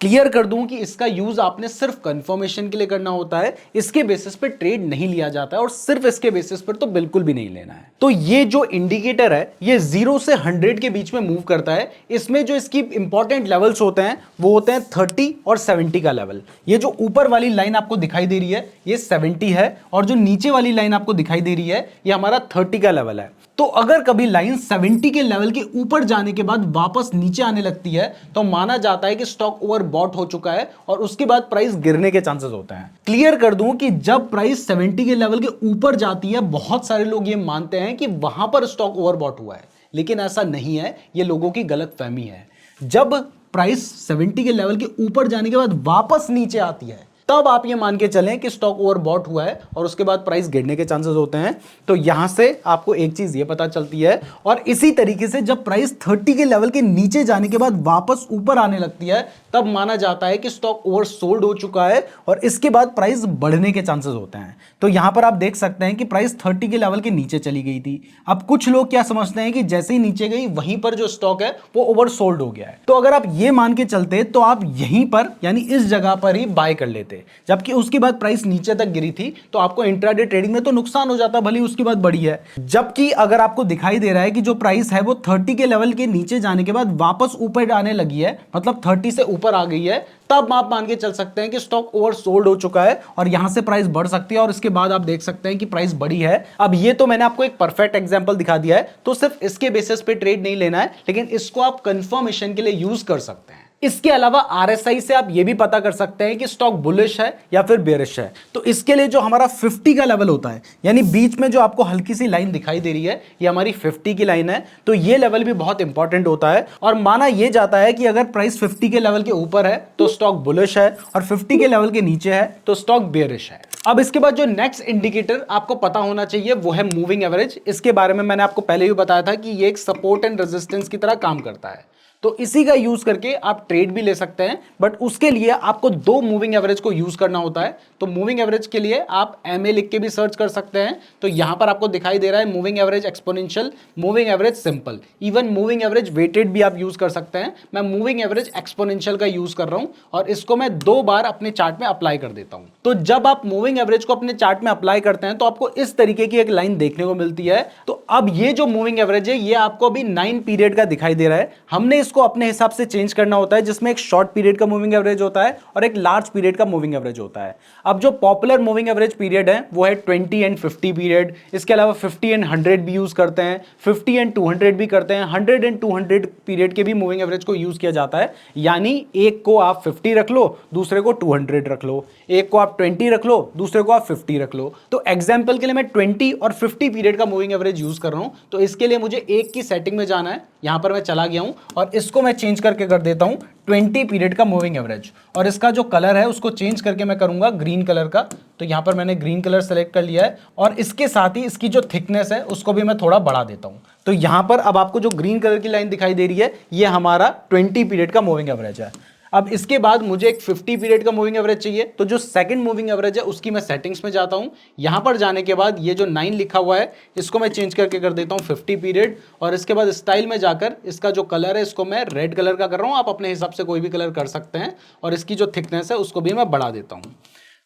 क्लियर कर दूं कि इसका यूज आपने सिर्फ कंफर्मेशन के लिए करना होता है, इसके बेसिस पे ट्रेड नहीं लिया जाता है और सिर्फ इसके बेसिस पर तो बिल्कुल भी नहीं लेना है। तो ये जो इंडिकेटर है ये 0 से 100 के बीच में मूव करता है। इसमें जो इसकी इंपॉर्टेंट लेवल्स होते हैं वो होते हैं 30 और 70 का लेवल। ये जो ऊपर वाली लाइन आपको दिखाई दे रही है ये 70 है और जो नीचे वाली लाइन आपको दिखाई दे रही है ये हमारा 30 का लेवल है। तो अगर कभी लाइन 70 के लेवल के ऊपर जाने के बाद वापस नीचे आने लगती है तो माना जाता है कि स्टॉक ओवरबॉट हो चुका है और उसके बाद प्राइस गिरने के चांसेस होते हैं। क्लियर कर दूं कि जब प्राइस 70 के लेवल के ऊपर जाती है बहुत सारे लोग ये मानते हैं कि वहां पर स्टॉक ओवरबॉट हुआ है, लेकिन ऐसा नहीं है, ये लोगों की गलतफहमी है। जब प्राइस 70 के लेवल के ऊपर जाने के बाद वापस नीचे आती है तब आप ये मान के चलें कि स्टॉक ओवरबॉट हुआ है और उसके बाद प्राइस गिरने के चांसेस होते हैं। तो यहां से आपको एक चीज ये पता चलती है। और इसी तरीके से जब प्राइस 30 के लेवल के नीचे जाने के बाद वापस ऊपर आने लगती है तब माना जाता है कि स्टॉक ओवरसोल्ड हो चुका है और इसके बाद प्राइस बढ़ने के चांसेस होते हैं। तो यहां पर आप देख सकते हैं कि प्राइस 30 के लेवल के नीचे चली गई थी। अब कुछ लोग क्या समझते हैं कि जैसे ही नीचे गई वहीं पर जो स्टॉक है वो ओवरसोल्ड हो गया है। तो अगर आप ये मान के चलते तो आप यहीं पर यानी इस जगह पर ही बाय कर लेते, जबकि उसके बाद प्राइस नीचे तक गिरी थी तो आपको इंट्राडे ट्रेडिंग में तो नुकसान हो जाता, भले उसके बाद बढ़ी है। जबकि अगर आपको दिखाई दे रहा है कि जो प्राइस है वो 30 के लेवल के नीचे जाने के बाद वापस ऊपर आने लगी है, मतलब 30 से ऊपर आ गई है, तब आप मान के चल सकते हैं कि स्टॉक ओवरसोल्ड हो चुका है और यहां से प्राइस बढ़ सकती है और इसके बाद आप देख सकते हैं कि प्राइस बढ़ी है। अब ये तो मैंने आपको एक परफेक्ट एग्जांपल दिखा दिया है, तो सिर्फ इसके बेसिस पे ट्रेड नहीं लेना है, लेकिन इसको आप कंफर्मेशन के लिए यूज कर सकते हैं। इसके अलावा आरएसआई से आप ये भी पता कर सकते हैं कि स्टॉक बुलिश है या फिर बेयरिश है। तो इसके लिए जो हमारा 50 का लेवल होता है, यानी बीच में जो आपको हल्की सी लाइन दिखाई दे रही है ये हमारी 50 की लाइन है। तो ये लेवल भी बहुत इंपॉर्टेंट होता है और माना यह जाता है कि अगर प्राइस 50 के लेवल के ऊपर है तो स्टॉक बुलिश है और 50 के लेवल के नीचे है तो स्टॉक बेयरिश है। अब इसके बाद जो नेक्स्ट इंडिकेटर आपको पता होना चाहिए वो है मूविंग एवरेज। इसके बारे में मैंने आपको पहले भी बताया था कि ये एक सपोर्ट एंड रेजिस्टेंस की तरह काम करता है। तो इसी का यूज करके आप ट्रेड भी ले सकते हैं, बट उसके लिए आपको दो मूविंग एवरेज को यूज करना होता है। तो मूविंग एवरेज के लिए आप एमए लिख के भी सर्च कर सकते हैं। तो यहां पर आपको दिखाई दे रहा है moving average exponential, moving average simple, even moving average weighted भी आप यूज कर सकते हैं। मैं मूविंग एवरेज एक्सपोनेंशियल का यूज कर रहा हूं और इसको मैं 2 बार अपने चार्ट में अप्लाई कर देता हूं। तो जब आप मूविंग एवरेज को अपने चार्ट में अप्लाई करते हैं तो आपको इस तरीके की एक लाइन देखने को मिलती है। तो अब ये जो मूविंग एवरेज है ये आपको अभी 9 पीरियड का दिखाई दे रहा है। हमने इसको अपने हिसाब से चेंज करना होता है, जिसमें एक शॉर्ट पीरियड का मूविंग एवरेज होता है और एक लार्ज पीरियड का मूविंग एवरेज होता है। अब जो पॉपुलर मूविंग एवरेज पीरियड है वो है 20 एंड 50 पीरियड। इसके अलावा 50 एंड 100 भी यूज करते हैं, 50 एंड 200 भी करते हैं, 100 एंड 200 पीरियड के भी मूविंग एवरेज को यूज किया जाता है। यानी एक को आप 50 रख लो, दूसरे को 200 रख लो, एक को आप 20 रख लो, दूसरे को आप 50 रख लो। तो एग्जांपल के लिए मैं 20 और 50 पीरियड का मूविंग एवरेज यूज कर रहा हूं। तो इसके लिए मुझे एक की सेटिंग में जाना है, यहां पर मैं चला गया हूं और इसको मैं चेंज करके कर देता हूं 20 पीरियड का मूविंग एवरेज, और इसका जो कलर है उसको चेंज करके मैं करूंगा ग्रीन कलर का। तो यहां पर मैंने ग्रीन कलर सेलेक्ट कर लिया है और इसके साथ ही इसकी जो थिकनेस है उसको भी मैं थोड़ा बढ़ा देता हूं। तो यहां पर अब आपको जो ग्रीन कलर की लाइन दिखाई दे रही है ये हमारा 20 पीरियड का मूविंग एवरेज है। अब इसके बाद मुझे एक 50 पीरियड का मूविंग एवरेज चाहिए। तो जो सेकंड मूविंग एवरेज है उसकी मैं सेटिंग्स में जाता हूं। यहां पर जाने के बाद ये जो 9 लिखा हुआ है इसको मैं चेंज करके कर देता हूं 50 पीरियड, और इसके बाद स्टाइल में जाकर इसका जो कलर है इसको मैं रेड कलर का कर रहा हूं। आप अपने हिसाब से कोई भी कलर कर सकते हैं, और इसकी जो थिकनेस है उसको भी मैं बढ़ा देता हूं।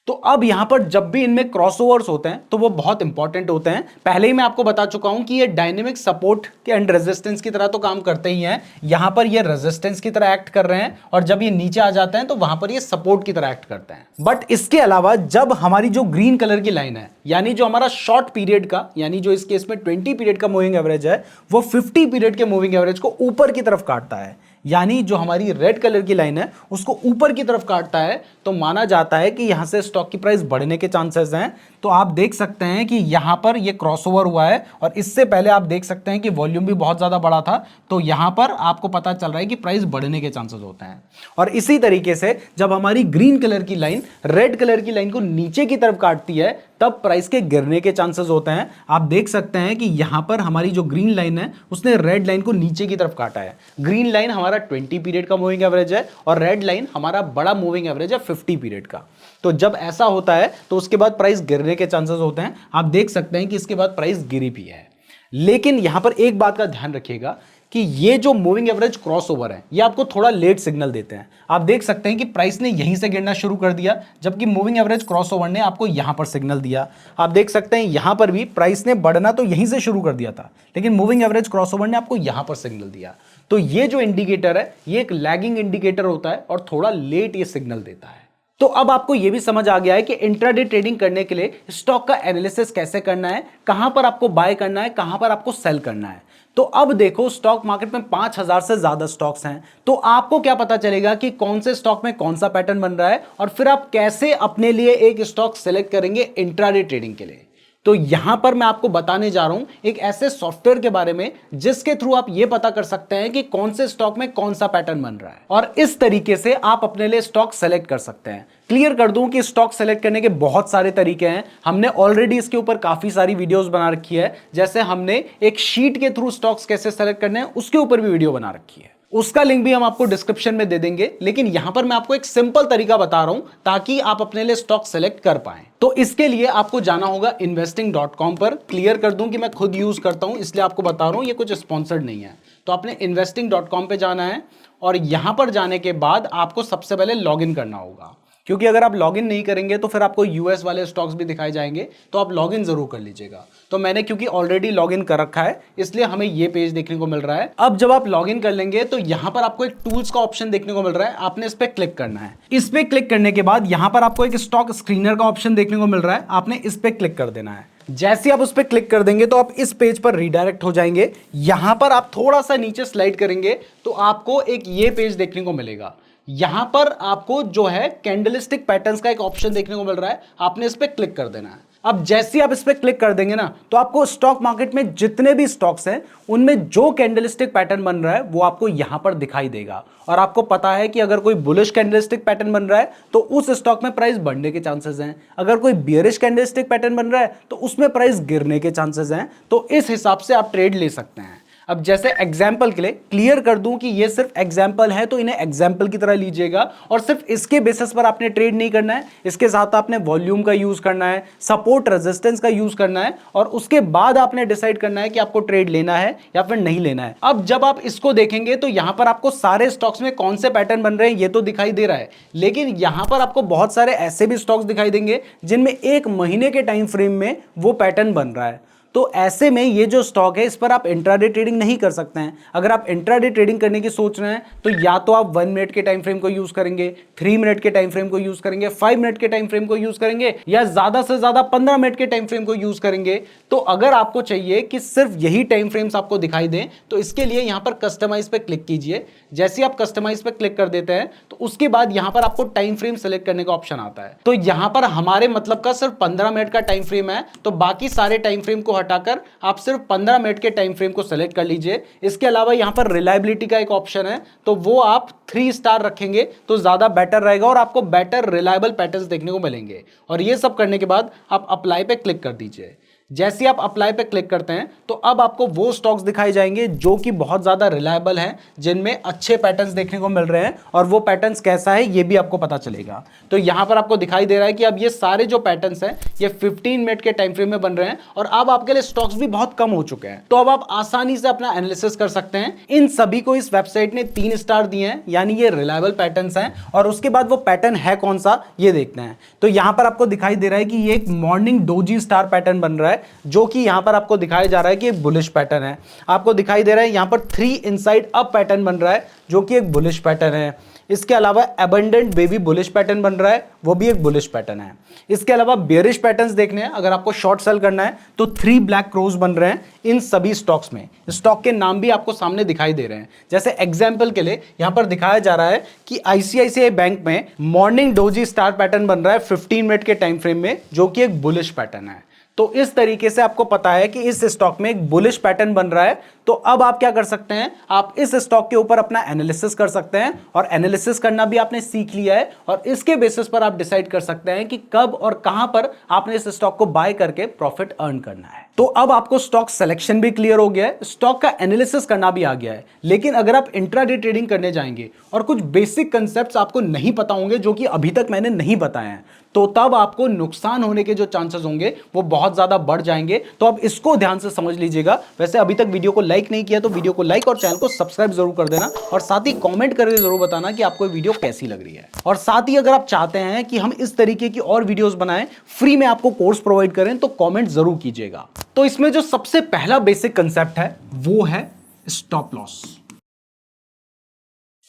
तो अब यहां पर जब भी इनमें क्रॉसओवर्स होते हैं तो वो बहुत इंपॉर्टेंट होते हैं। पहले ही मैं आपको बता चुका हूं कि ये डायनेमिक सपोर्ट के एंड रेजिस्टेंस की तरह तो काम करते ही हैं। यहां पर ये रेजिस्टेंस की तरह एक्ट कर रहे हैं और जब ये नीचे आ जाते हैं तो वहां पर ये सपोर्ट की तरह एक्ट करते हैं। बट इसके अलावा जब हमारी जो ग्रीन कलर की लाइन है, यानी जो हमारा शॉर्ट पीरियड का, यानी जो इस केस में 20 पीरियड का मूविंग एवरेज है, वो 50 पीरियड के मूविंग एवरेज को ऊपर की तरफ काटता है, यानी जो हमारी रेड कलर की लाइन है उसको ऊपर की तरफ काटता है, तो माना जाता है कि यहां से स्टॉक की प्राइस बढ़ने के चांसेस हैं। तो आप देख सकते हैं कि यहां पर ये क्रॉसओवर हुआ है और इससे पहले आप देख सकते हैं कि वॉल्यूम भी बहुत ज्यादा बड़ा था। तो यहां पर आपको पता चल रहा है कि प्राइस बढ़ने के चांसेस होते हैं। और इसी तरीके से जब हमारी ग्रीन कलर की लाइन रेड कलर की लाइन को नीचे की तरफ काटती है तब प्राइस के गिरने के चांसेस होते हैं। आप देख सकते हैं कि यहां पर हमारी जो ग्रीन लाइन है उसने रेड लाइन को नीचे की तरफ काटा है। ग्रीन लाइन हमारा 20 पीरियड का मूविंग एवरेज है और रेड लाइन हमारा बड़ा मूविंग एवरेज है 50 पीरियड का। तो जब ऐसा होता है तो उसके बाद प्राइस गिरने के चांसेस होते हैं। आप देख सकते हैं कि इसके बाद प्राइस गिरी भी है। लेकिन यहां पर एक बात का ध्यान रखिएगा कि ये जो मूविंग एवरेज क्रॉसओवर है ये आपको थोड़ा लेट सिग्नल देते हैं। आप देख सकते हैं कि प्राइस ने यहीं से गिरना शुरू कर दिया, जबकि मूविंग एवरेज क्रॉसओवर ने आपको यहां पर सिग्नल दिया। आप देख सकते हैं यहां पर भी प्राइस ने बढ़ना तो यहीं से शुरू कर दिया था, लेकिन मूविंग एवरेज क्रॉसओवर ने आपको यहां पर सिग्नल दिया। तो ये जो इंडिकेटर है ये एक लैगिंग इंडिकेटर होता है और थोड़ा लेट ये सिग्नल देता है। तो अब आपको यह भी समझ आ गया है कि इंट्राडे ट्रेडिंग करने के लिए स्टॉक का एनालिसिस कैसे करना है, कहां पर आपको बाय करना है, कहां पर आपको सेल करना है। तो अब देखो स्टॉक मार्केट में 5000 से ज्यादा स्टॉक्स हैं, तो आपको क्या पता चलेगा कि कौन से स्टॉक में कौन सा पैटर्न बन रहा है और फिर आप कैसे अपने लिए एक स्टॉक सेलेक्ट करेंगे इंट्राडे ट्रेडिंग के लिए। तो यहां पर मैं आपको बताने जा रहा हूं एक ऐसे सॉफ्टवेयर के बारे में जिसके थ्रू आप यह पता कर सकते हैं कि कौन से स्टॉक में कौन सा पैटर्न बन रहा है और इस तरीके से आप अपने लिए स्टॉक सेलेक्ट कर सकते हैं। क्लियर कर दूं कि स्टॉक सेलेक्ट करने के बहुत सारे तरीके हैं। हमने ऑलरेडी इसके ऊपर काफी सारी वीडियोस बना रखी है, जैसे हमने एक शीट के थ्रू स्टॉक्स कैसे सेलेक्ट करने हैं उसके ऊपर भी वीडियो बना रखी है, उसका लिंक भी हम आपको डिस्क्रिप्शन में दे देंगे। लेकिन यहां पर मैं आपको एक सिंपल तरीका बता रहा हूं ताकि आप अपने लिए स्टॉक सेलेक्ट कर पाएं। तो इसके लिए आपको जाना होगा investing.com पर। क्लियर कर दूं कि मैं खुद यूज करता हूं इसलिए आपको बता रहा हूं, ये कुछ स्पॉन्सर्ड नहीं है। तो आपने investing.com पे जाना है और यहां पर जाने के बाद आपको सबसे पहले लॉगिन करना होगा, क्योंकि अगर आप लॉगिन नहीं करेंगे तो फिर आपको यूएस वाले स्टॉक्स भी दिखाए जाएंगे। तो आप लॉगिन जरूर कर लीजिएगा। तो मैंने क्योंकि ऑलरेडी लॉगिन कर रखा है इसलिए हमें ये पेज देखने को मिल रहा है। अब जब आप लॉगिन कर लेंगे तो यहां पर आपको एक टूल्स का ऑप्शन देखने को मिल रहा है, आपने इस पे क्लिक करना है। इस पे क्लिक करने के बाद यहां पर आपको एक स्टॉक स्क्रीनर का ऑप्शन देखने को मिल रहा है, आपने इस पे क्लिक कर देना है। जैसे आप उस पर क्लिक कर देंगे तो आप इस पेज पर रीडायरेक्ट हो जाएंगे। यहां पर आप थोड़ा सा नीचे स्लाइड करेंगे तो आपको एक ये पेज देखने को मिलेगा। यहां पर आपको जो है कैंडलस्टिक पैटर्न्स का एक ऑप्शन देखने को मिल रहा है, आपने इस पे क्लिक कर देना है। अब जैसे आप इस पे क्लिक कर देंगे ना तो आपको स्टॉक मार्केट में जितने भी स्टॉक्स हैं उनमें जो कैंडलस्टिक पैटर्न बन रहा है वो आपको यहां पर दिखाई देगा। और आपको पता है कि अगर कोई बुलिश कैंडलस्टिक पैटर्न बन रहा है तो उस स्टॉक में प्राइस बढ़ने के चांसेस हैं, अगर कोई बियरिश कैंडलस्टिक पैटर्न बन रहा है तो उसमें प्राइस गिरने के चांसेस हैं। तो इस हिसाब से आप ट्रेड ले सकते हैं। अब जैसे एग्जाम्पल के लिए क्लियर कर दूं कि ये सिर्फ एग्जाम्पल है, तो इन्हें एग्जाम्पल की तरह लीजिएगा और सिर्फ इसके बेसिस पर आपने ट्रेड नहीं करना है। इसके साथ आपने वॉल्यूम का यूज करना है, सपोर्ट रेजिस्टेंस का यूज करना है और उसके बाद आपने डिसाइड करना है कि आपको ट्रेड लेना है या फिर नहीं लेना है। अब जब आप इसको देखेंगे तो यहां पर आपको सारे स्टॉक्स में कौन से पैटर्न बन रहे हैं ये तो दिखाई दे रहा है, लेकिन यहां पर आपको बहुत सारे ऐसे भी स्टॉक्स दिखाई देंगे जिनमें एक महीने के टाइम फ्रेम में वो पैटर्न बन रहा है। तो ऐसे में ये जो स्टॉक है इस पर आप इंट्राडे ट्रेडिंग नहीं कर सकते हैं। अगर आप इंट्राडे ट्रेडिंग करने की सोच रहे हैं तो या तो आप 1 मिनट के टाइम फ्रेम को यूज करेंगे, 3 मिनट के टाइम फ्रेम को यूज करेंगे, 5 मिनट के टाइम फ्रेम को यूज करेंगे या ज्यादा से ज्यादा 15 मिनट के टाइम फ्रेम को यूज करेंगे। तो अगर आपको चाहिए कि सिर्फ यही टाइम फ्रेम्स आपको दिखाई दें तो इसके लिए यहां पर कस्टमाइज पे क्लिक कीजिए। जैसे आप कस्टमाइज पे क्लिक कर देते हैं तो उसके बाद यहां पर आपको टाइम फ्रेम सेलेक्ट करने का ऑप्शन आता है। तो यहां पर हमारे मतलब का सिर्फ 15 मिनट का टाइम फ्रेम है, तो बाकी सारे टाइम फ्रेम को हटाकर आप सिर्फ 15 मिनट के टाइम फ्रेम को सेलेक्ट कर लीजिए। इसके अलावा यहां पर रिलायबिलिटी का एक ऑप्शन है, तो वो आप 3 स्टार रखेंगे तो ज्यादा बेटर रहेगा और आपको बेटर रिलायबल पैटर्न्स देखने को मिलेंगे। और ये सब करने के बाद आप अप्लाई पे क्लिक कर दीजिए। जैसे आप अप्लाई पे क्लिक करते हैं तो अब आपको वो स्टॉक्स दिखाई जाएंगे जो कि बहुत ज्यादा रिलायबल हैं, जिनमें अच्छे पैटर्न्स देखने को मिल रहे हैं और वो पैटर्न्स कैसा है ये भी आपको पता चलेगा। तो यहां पर आपको दिखाई दे रहा है कि अब ये सारे जो पैटर्न्स हैं ये 15 मिनट के टाइम फ्रेम में बन रहे हैं और अब आपके लिए स्टॉक्स भी बहुत कम हो चुके हैं। तो अब आप आसानी से अपना एनालिसिस कर सकते हैं। इन सभी को इस वेबसाइट ने 3 स्टार दिए हैं, यानी ये रिलायबल पैटर्न्स हैं। और उसके बाद वो पैटर्न है कौन सा ये देखते हैं। तो यहां पर आपको दिखाई दे रहा है कि ये एक मॉर्निंग डोजी स्टार पैटर्न बन रहा है, जो कि यहां पर आपको दिखाया जा रहा है कि एक बुलिश पैटर्न है। आपको दिखाई दे रहा है यहां पर 3 इनसाइड अप पैटर्न बन रहा है जो कि एक बुलिश पैटर्न है। इसके अलावा एबंडेंट बेबी बुलिश पैटर्न बन रहा है, वो भी एक बुलिश पैटर्न है। इसके अलावा बेयरिश पैटर्न्स देखने हैं, अगर आपको शॉर्ट सेल करना है तो 3 ब्लैक क्रोज बन रहे हैं इन सभी स्टॉक्स में। स्टॉक के नाम भी आपको सामने दिखाई दे रहे हैं। जैसे एग्जांपल के लिए यहां पर दिखाया जा रहा है कि आईसीआईसीआई बैंक में मॉर्निंग डोजी स्टार पैटर्न बन रहा है 15 मिनट के टाइम फ्रेम में, जो कि एक बुलिश पैटर्न है। तो इस तरीके से आपको पता है कि इस स्टॉक में एक बुलिश पैटर्न बन रहा है, तो अब आप क्या कर सकते हैं, आप इस स्टॉक के ऊपर अपना एनालिसिस कर सकते हैं, और एनालिसिस करना भी आपने सीख लिया है, और इसके बेसिस पर आप डिसाइड कर सकते हैं कि कब और कहां पर आपने इस स्टॉक को बाय करके प्रॉफिट अर्न करना है। तो अब आपको स्टॉक सिलेक्शन भी क्लियर हो गया है, स्टॉक का एनालिसिस करना भी आ गया है। लेकिन अगर आप इंट्राडे ट्रेडिंग करने जाएंगे और कुछ बेसिक कंसेप्ट्स आपको नहीं पता होंगे जो कि अभी तक मैंने नहीं बताए हैं, तो तब आपको नुकसान होने के जो चांसेस होंगे वो बहुत ज्यादा बढ़ जाएंगे। तो अब इसको ध्यान से समझ लीजिएगा। वैसे अभी तक वीडियो को लाइक नहीं किया तो वीडियो को लाइक और चैनल को सब्सक्राइब जरूर कर देना, और साथ ही कमेंट करके जरूर बताना कि आपको वीडियो कैसी लग रही है। और साथ ही अगर आप चाहते हैं कि हम इस तरीके की और वीडियोस बनाएं, फ्री में आपको कोर्स प्रोवाइड करें, तो कमेंट जरूर कीजिएगा। तो इसमें जो सबसे पहला बेसिक कंसेप्ट है वो है स्टॉप लॉस।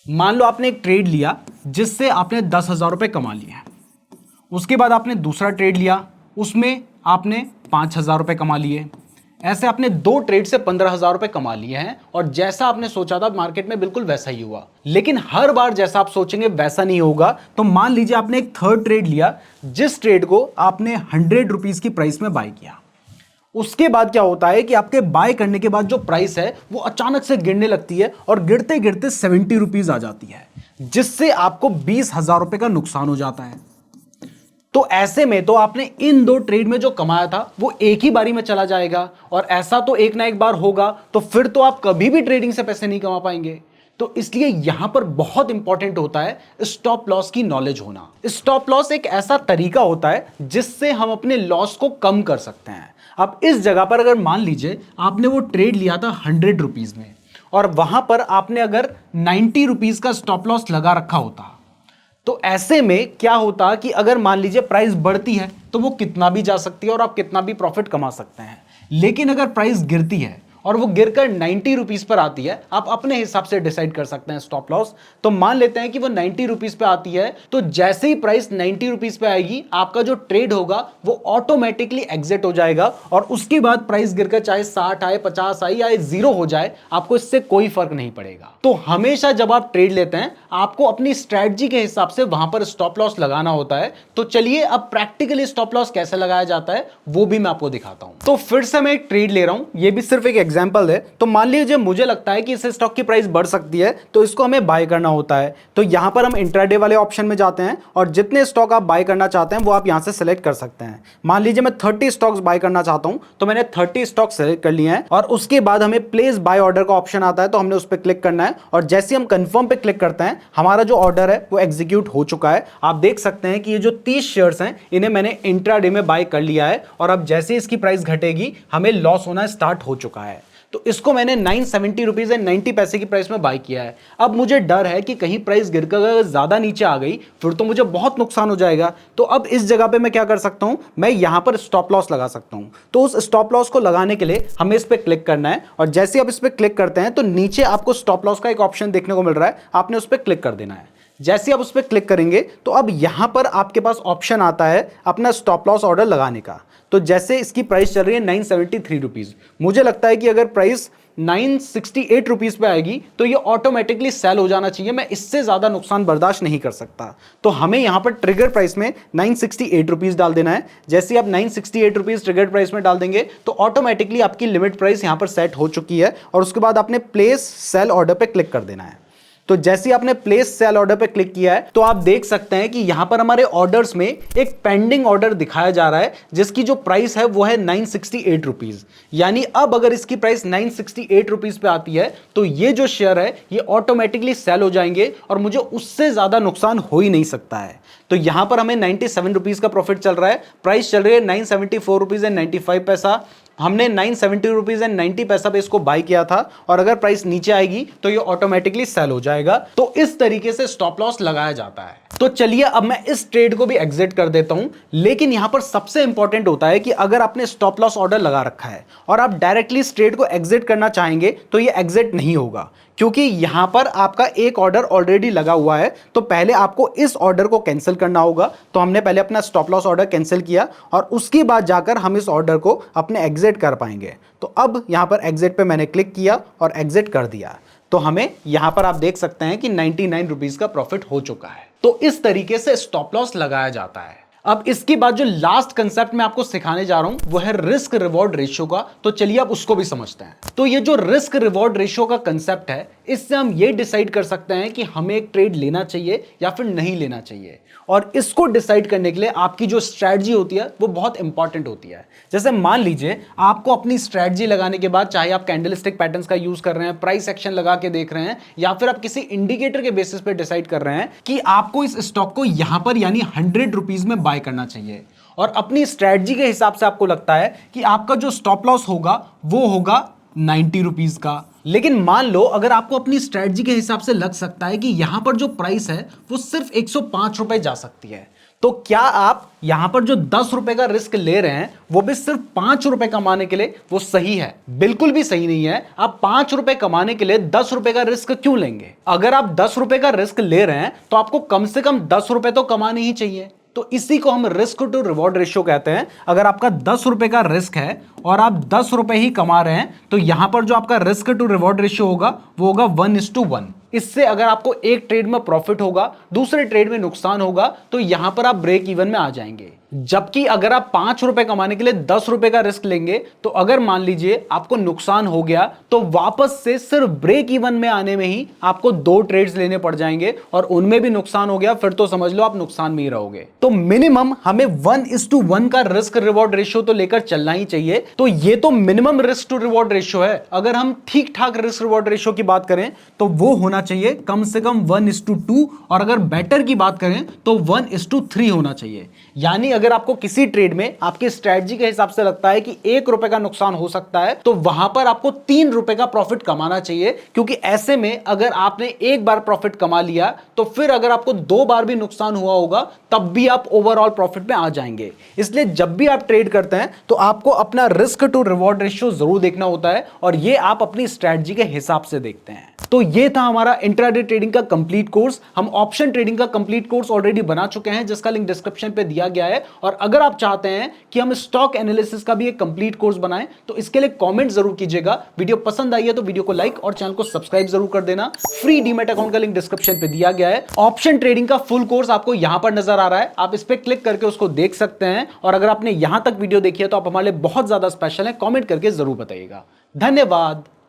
मान लो आपने एक ट्रेड लिया जिससे आपने 10,000 रुपए कमा लिए, उसके बाद आपने दूसरा ट्रेड लिया, उसमें आपने 5,000 रुपए कमा लिए। ऐसे आपने 2 ट्रेड से 15,000 रुपए कमा लिए हैं, और जैसा आपने सोचा था मार्केट में बिल्कुल वैसा ही हुआ। लेकिन हर बार जैसा आप सोचेंगे वैसा नहीं होगा। तो मान लीजिए आपने एक थर्ड ट्रेड लिया, जिस ट्रेड को आपने 100 रुपीज की प्राइस में बाय किया। उसके बाद क्या होता है कि आपके बाय करने के बाद जो प्राइस है वो अचानक से गिरने लगती है, और गिरते गिरते 70 रुपीज आ जाती है, जिससे आपको 20,000 रुपए का नुकसान हो जाता है। तो ऐसे में तो आपने इन 2 ट्रेड में जो कमाया था वो एक ही बारी में चला जाएगा, और ऐसा तो एक ना एक बार होगा, तो फिर तो आप कभी भी ट्रेडिंग से पैसे नहीं कमा पाएंगे। तो इसलिए यहां पर बहुत इंपॉर्टेंट होता है स्टॉप लॉस की नॉलेज होना। स्टॉप लॉस एक ऐसा तरीका होता है जिससे हम अपने लॉस को कम कर सकते हैं। अब इस जगह पर अगर मान लीजिए आपने वो ट्रेड लिया था 100 रुपीज में, और वहां पर आपने अगर 90 रुपीज का स्टॉप लॉस लगा रखा होता, तो ऐसे में क्या होता कि अगर मान लीजिए प्राइस बढ़ती है तो वो कितना भी जा सकती है और आप कितना भी प्रॉफिट कमा सकते हैं। लेकिन अगर प्राइस गिरती है और वो गिरकर 90 रुपीज पर आती है, आप अपने हिसाब से डिसाइड कर सकते हैं स्टॉप लॉस। तो मान लेते हैं कि वो 90 रुपीज पे आती है, तो जैसे ही प्राइस 90 रुपीज पे आएगी, आपका जो ट्रेड होगा वो ऑटोमेटिकली एग्जिट हो जाएगा, और उसके बाद प्राइस गिरकर चाहे 60 आए, 50 आए या 0 हो जाए, आपको इससे कोई फर्क नहीं पड़ेगा। तो हमेशा जब आप ट्रेड लेते हैं आपको अपनी स्ट्रैटेजी के हिसाब से वहां पर स्टॉप लॉस लगाना होता है। तो चलिए अब प्रैक्टिकली स्टॉप लॉस कैसे लगाया जाता है वो भी मैं आपको दिखाता हूं। तो फिर से मैं एक ट्रेड ले रहा हूं, ये भी सिर्फ एक एग्जांपल है। तो मान लीजिए मुझे लगता है कि इस स्टॉक की प्राइस बढ़ सकती है, तो इसको हमें बाय करना होता है। तो यहां पर हम इंट्राडे वाले ऑप्शन में जाते हैं, और जितने स्टॉक आप बाय करना चाहते हैं वो आप यहां से सिलेक्ट कर सकते हैं। मान लीजिए मैं 30 स्टॉक्स बाय करना चाहता हूं, तो मैंने 30 स्टॉक सेलेक्ट कर लिए हैं, और उसके बाद हमें प्लेस बाय ऑर्डर का ऑप्शन आता है, तो हमने उस पर क्लिक करना है, और जैसे हम कंफर्म पे क्लिक करते हैं हमारा जो ऑर्डर है वो एग्जीक्यूट हो चुका है। आप देख सकते हैं कि ये जो 30 शेयर्स हैं इन्हें मैंने इंट्राडे में बाय कर लिया है, और अब जैसे इसकी प्राइस घटेगी हमें लॉस होना स्टार्ट हो चुका है। तो इसको मैंने 970 रुपीज एंड 90 पैसे की प्राइस में बाय किया है। अब मुझे डर है कि कहीं प्राइस गिरकर ज्यादा नीचे आ गई फिर तो मुझे बहुत नुकसान हो जाएगा। तो अब इस जगह पे मैं क्या कर सकता हूं, मैं यहां पर स्टॉप लॉस लगा सकता हूं। तो उस स्टॉप लॉस को लगाने के लिए हमें इस पर क्लिक करना है, और जैसे आप इस पर क्लिक करते हैं तो नीचे आपको स्टॉप लॉस का एक ऑप्शन देखने को मिल रहा है, आपने उस पर क्लिक कर देना है। जैसे आप उस पर क्लिक करेंगे तो अब यहां पर आपके पास ऑप्शन आता है अपना स्टॉप लॉस ऑर्डर लगाने का। तो जैसे इसकी प्राइस चल रही है 973 रुपीज, मुझे लगता है कि अगर प्राइस 968 रुपीज पे आएगी तो ये ऑटोमेटिकली सेल हो जाना चाहिए, मैं इससे ज्यादा नुकसान बर्दाश्त नहीं कर सकता। तो हमें यहां पर ट्रिगर प्राइस में 968 रुपीज डाल देना है। जैसे आप 968 रुपीज ट्रिगर प्राइस में डाल देंगे तो ऑटोमेटिकली आपकी लिमिट प्राइस यहां पर सेट हो चुकी है, और उसके बाद आपने प्लेस सेल ऑर्डर पे क्लिक कर देना है। तो जैसे आपने प्लेस सेल ऑर्डर पे क्लिक किया है तो आप देख सकते हैं कि यहां पर हमारे ऑर्डर्स में एक पेंडिंग ऑर्डर दिखाया जा रहा है, जिसकी जो प्राइस है वो है 968 रुपीज। यानी अब अगर इसकी प्राइस 968 रुपीज पे आती है तो ये जो शेयर है ये ऑटोमेटिकली सेल हो जाएंगे, और मुझे उससे ज्यादा नुकसान हो ही नहीं सकता है। तो यहां पर हमें 97 रुपीज का प्रॉफिट चल रहा है, प्राइस चल रही है 974 रुपीज एंड 95 पैसा। हमने 970 रुपीज एंड 90 पैसा पे इसको बाय किया था, और अगर प्राइस नीचे आएगी तो ये ऑटोमेटिकली सेल हो जाएगा। तो इस तरीके से स्टॉप लॉस लगाया जाता है। तो चलिए अब मैं इस ट्रेड को भी एग्जिट कर देता हूं, लेकिन यहां पर सबसे इंपॉर्टेंट होता है कि अगर आपने स्टॉप लॉस ऑर्डर लगा रखा है और आप डायरेक्टली इस ट्रेड को एग्जिट करना चाहेंगे तो ये एग्जिट नहीं होगा, क्योंकि यहां पर आपका एक ऑर्डर ऑलरेडी लगा हुआ है। तो पहले आपको इस ऑर्डर को कैंसिल करना होगा। तो हमने पहले अपना स्टॉप लॉस ऑर्डर कैंसिल किया, और उसके बाद जाकर हम इस ऑर्डर को अपने एग्जिट कर पाएंगे। तो अब यहां पर एग्जिट पे मैंने क्लिक किया और एग्जिट कर दिया, तो हमें यहां पर आप देख सकते हैं कि 99 रुपीज का प्रॉफिट हो चुका है। तो इस तरीके से स्टॉप लॉस लगाया जाता है। अब इसके बाद जो लास्ट कंसेप्ट मैं आपको सिखाने जा रहा हूं वो है रिस्क रिवॉर्ड रेशियो का। तो चलिए अब उसको भी समझते हैं। तो ये जो रिस्क रिवॉर्ड रेशियो का कंसेप्ट है, इससे हम ये डिसाइड कर सकते हैं कि हमें एक ट्रेड लेना चाहिए या फिर नहीं लेना चाहिए। और इसको डिसाइड करने के लिए आपकी जो स्ट्रैटेजी होती है वो बहुत इंपॉर्टेंट होती है। जैसे मान लीजिए आपको अपनी स्ट्रैटेजी लगाने के बाद, चाहे आप कैंडलस्टिक पैटर्न्स का यूज कर रहे हैं, प्राइस एक्शन लगा के देख रहे हैं, या फिर आप किसी इंडिकेटर के बेसिस पे डिसाइड कर रहे हैं कि आपको इस स्टॉक को यहां पर यानी 100 रुपीज में बाय करना चाहिए, और अपनी स्ट्रैटेजी के हिसाब से आपको लगता है कि आपका जो स्टॉप लॉस होगा वो होगा 90 रुपीज का। लेकिन मान लो अगर आपको अपनी स्ट्रैटेजी के हिसाब से लग सकता है कि यहां पर जो प्राइस है वो सिर्फ 105 रुपए जा सकती है, तो क्या आप यहां पर जो 10 रुपए का रिस्क ले रहे हैं वो भी सिर्फ 5 रुपए कमाने के लिए, वो सही है? बिल्कुल भी सही नहीं है। आप 5 रुपए कमाने के लिए 10 रुपए का रिस्क क्यों लेंगे? अगर आप 10 रुपए का रिस्क ले रहे हैं तो आपको कम से कम 10 रुपए तो कमाने ही चाहिए। तो इसी को हम रिस्क टू रिवॉर्ड रेशियो कहते हैं। अगर आपका 10 रुपए का रिस्क है और आप 10 रुपए ही कमा रहे हैं, तो यहां पर जो आपका रिस्क टू रिवॉर्ड रेशियो होगा वो होगा 1:1। इससे अगर आपको एक ट्रेड में प्रॉफिट होगा, दूसरे ट्रेड में नुकसान होगा, तो यहां पर आप ब्रेक इवन में आ जाएंगे। जबकि अगर आप 5 रुपए कमाने के लिए 10 रुपए का रिस्क लेंगे, तो अगर मान लीजिए आपको नुकसान हो गया, तो वापस से सिर्फ ब्रेक इवन में आने में ही आपको 2 ट्रेड्स लेने पड़ जाएंगे, और उनमें भी नुकसान हो गया, फिर तो समझ लो आप नुकसान में ही रहोगे। तो मिनिमम हमें 1:1 का रिस्क रिवॉर्ड रेशियो तो लेकर चलना ही चाहिए। तो ये तो minimum risk to reward ratio है। अगर हम ठीक ठाक रिस्क रिवॉर्ड रेशियो की बात करें तो वो होना चाहिए कम से कम 1:2, और अगर बेटर की बात करें तो 1:3 होना चाहिए। यानी अगर आपको किसी ट्रेड में आपकी स्ट्रेटजी के हिसाब से लगता है कि 1 रुपए का नुकसान हो सकता है, तो वहां पर आपको 3 रुपए का प्रॉफिट कमाना चाहिए, क्योंकि ऐसे में अगर आपने एक बार प्रॉफिट कमा लिया तो फिर अगर आपको 2 बार भी नुकसान हुआ होगा तब भी आप ओवरऑल प्रॉफिट में आ जाएंगे। इसलिए जब भी आप ट्रेड करते हैं तो आपको अपना रिस्क टू रिवॉर्ड रेशियो जरूर देखना होता है, और ये आप अपनी स्ट्रेटजी के हिसाब से देखते हैं। तो ये था हमारा इंट्राडे ट्रेडिंग का कंप्लीट कोर्स। हम ऑप्शन ट्रेडिंग का कंप्लीट कोर्स ऑलरेडी बना चुके हैं, जिसका लिंक डिस्क्रिप्शन पे दिया गया है। और अगर आप चाहते हैं कि हम स्टॉक एनालिसिस का भी एक कंप्लीट कोर्स बनाएं, तो इसके लिए कमेंट जरूर कीजिएगा। वीडियो पसंद आई है तो वीडियो को लाइक और चैनल को सब्सक्राइब जरूर कर देना। फ्री डीमैट अकाउंट का लिंक डिस्क्रिप्शन पे दिया गया है। ऑप्शन ट्रेडिंग का फुल कोर्स आपको यहां पर नजर आ रहा है, आप इस पर क्लिक करके उसको देख सकते हैं। और अगर आपने यहां तक वीडियो देखी है तो आप हमारे लिए बहुत ज्यादा स्पेशल है, कॉमेंट करके जरूर बताइएगा। धन्यवाद।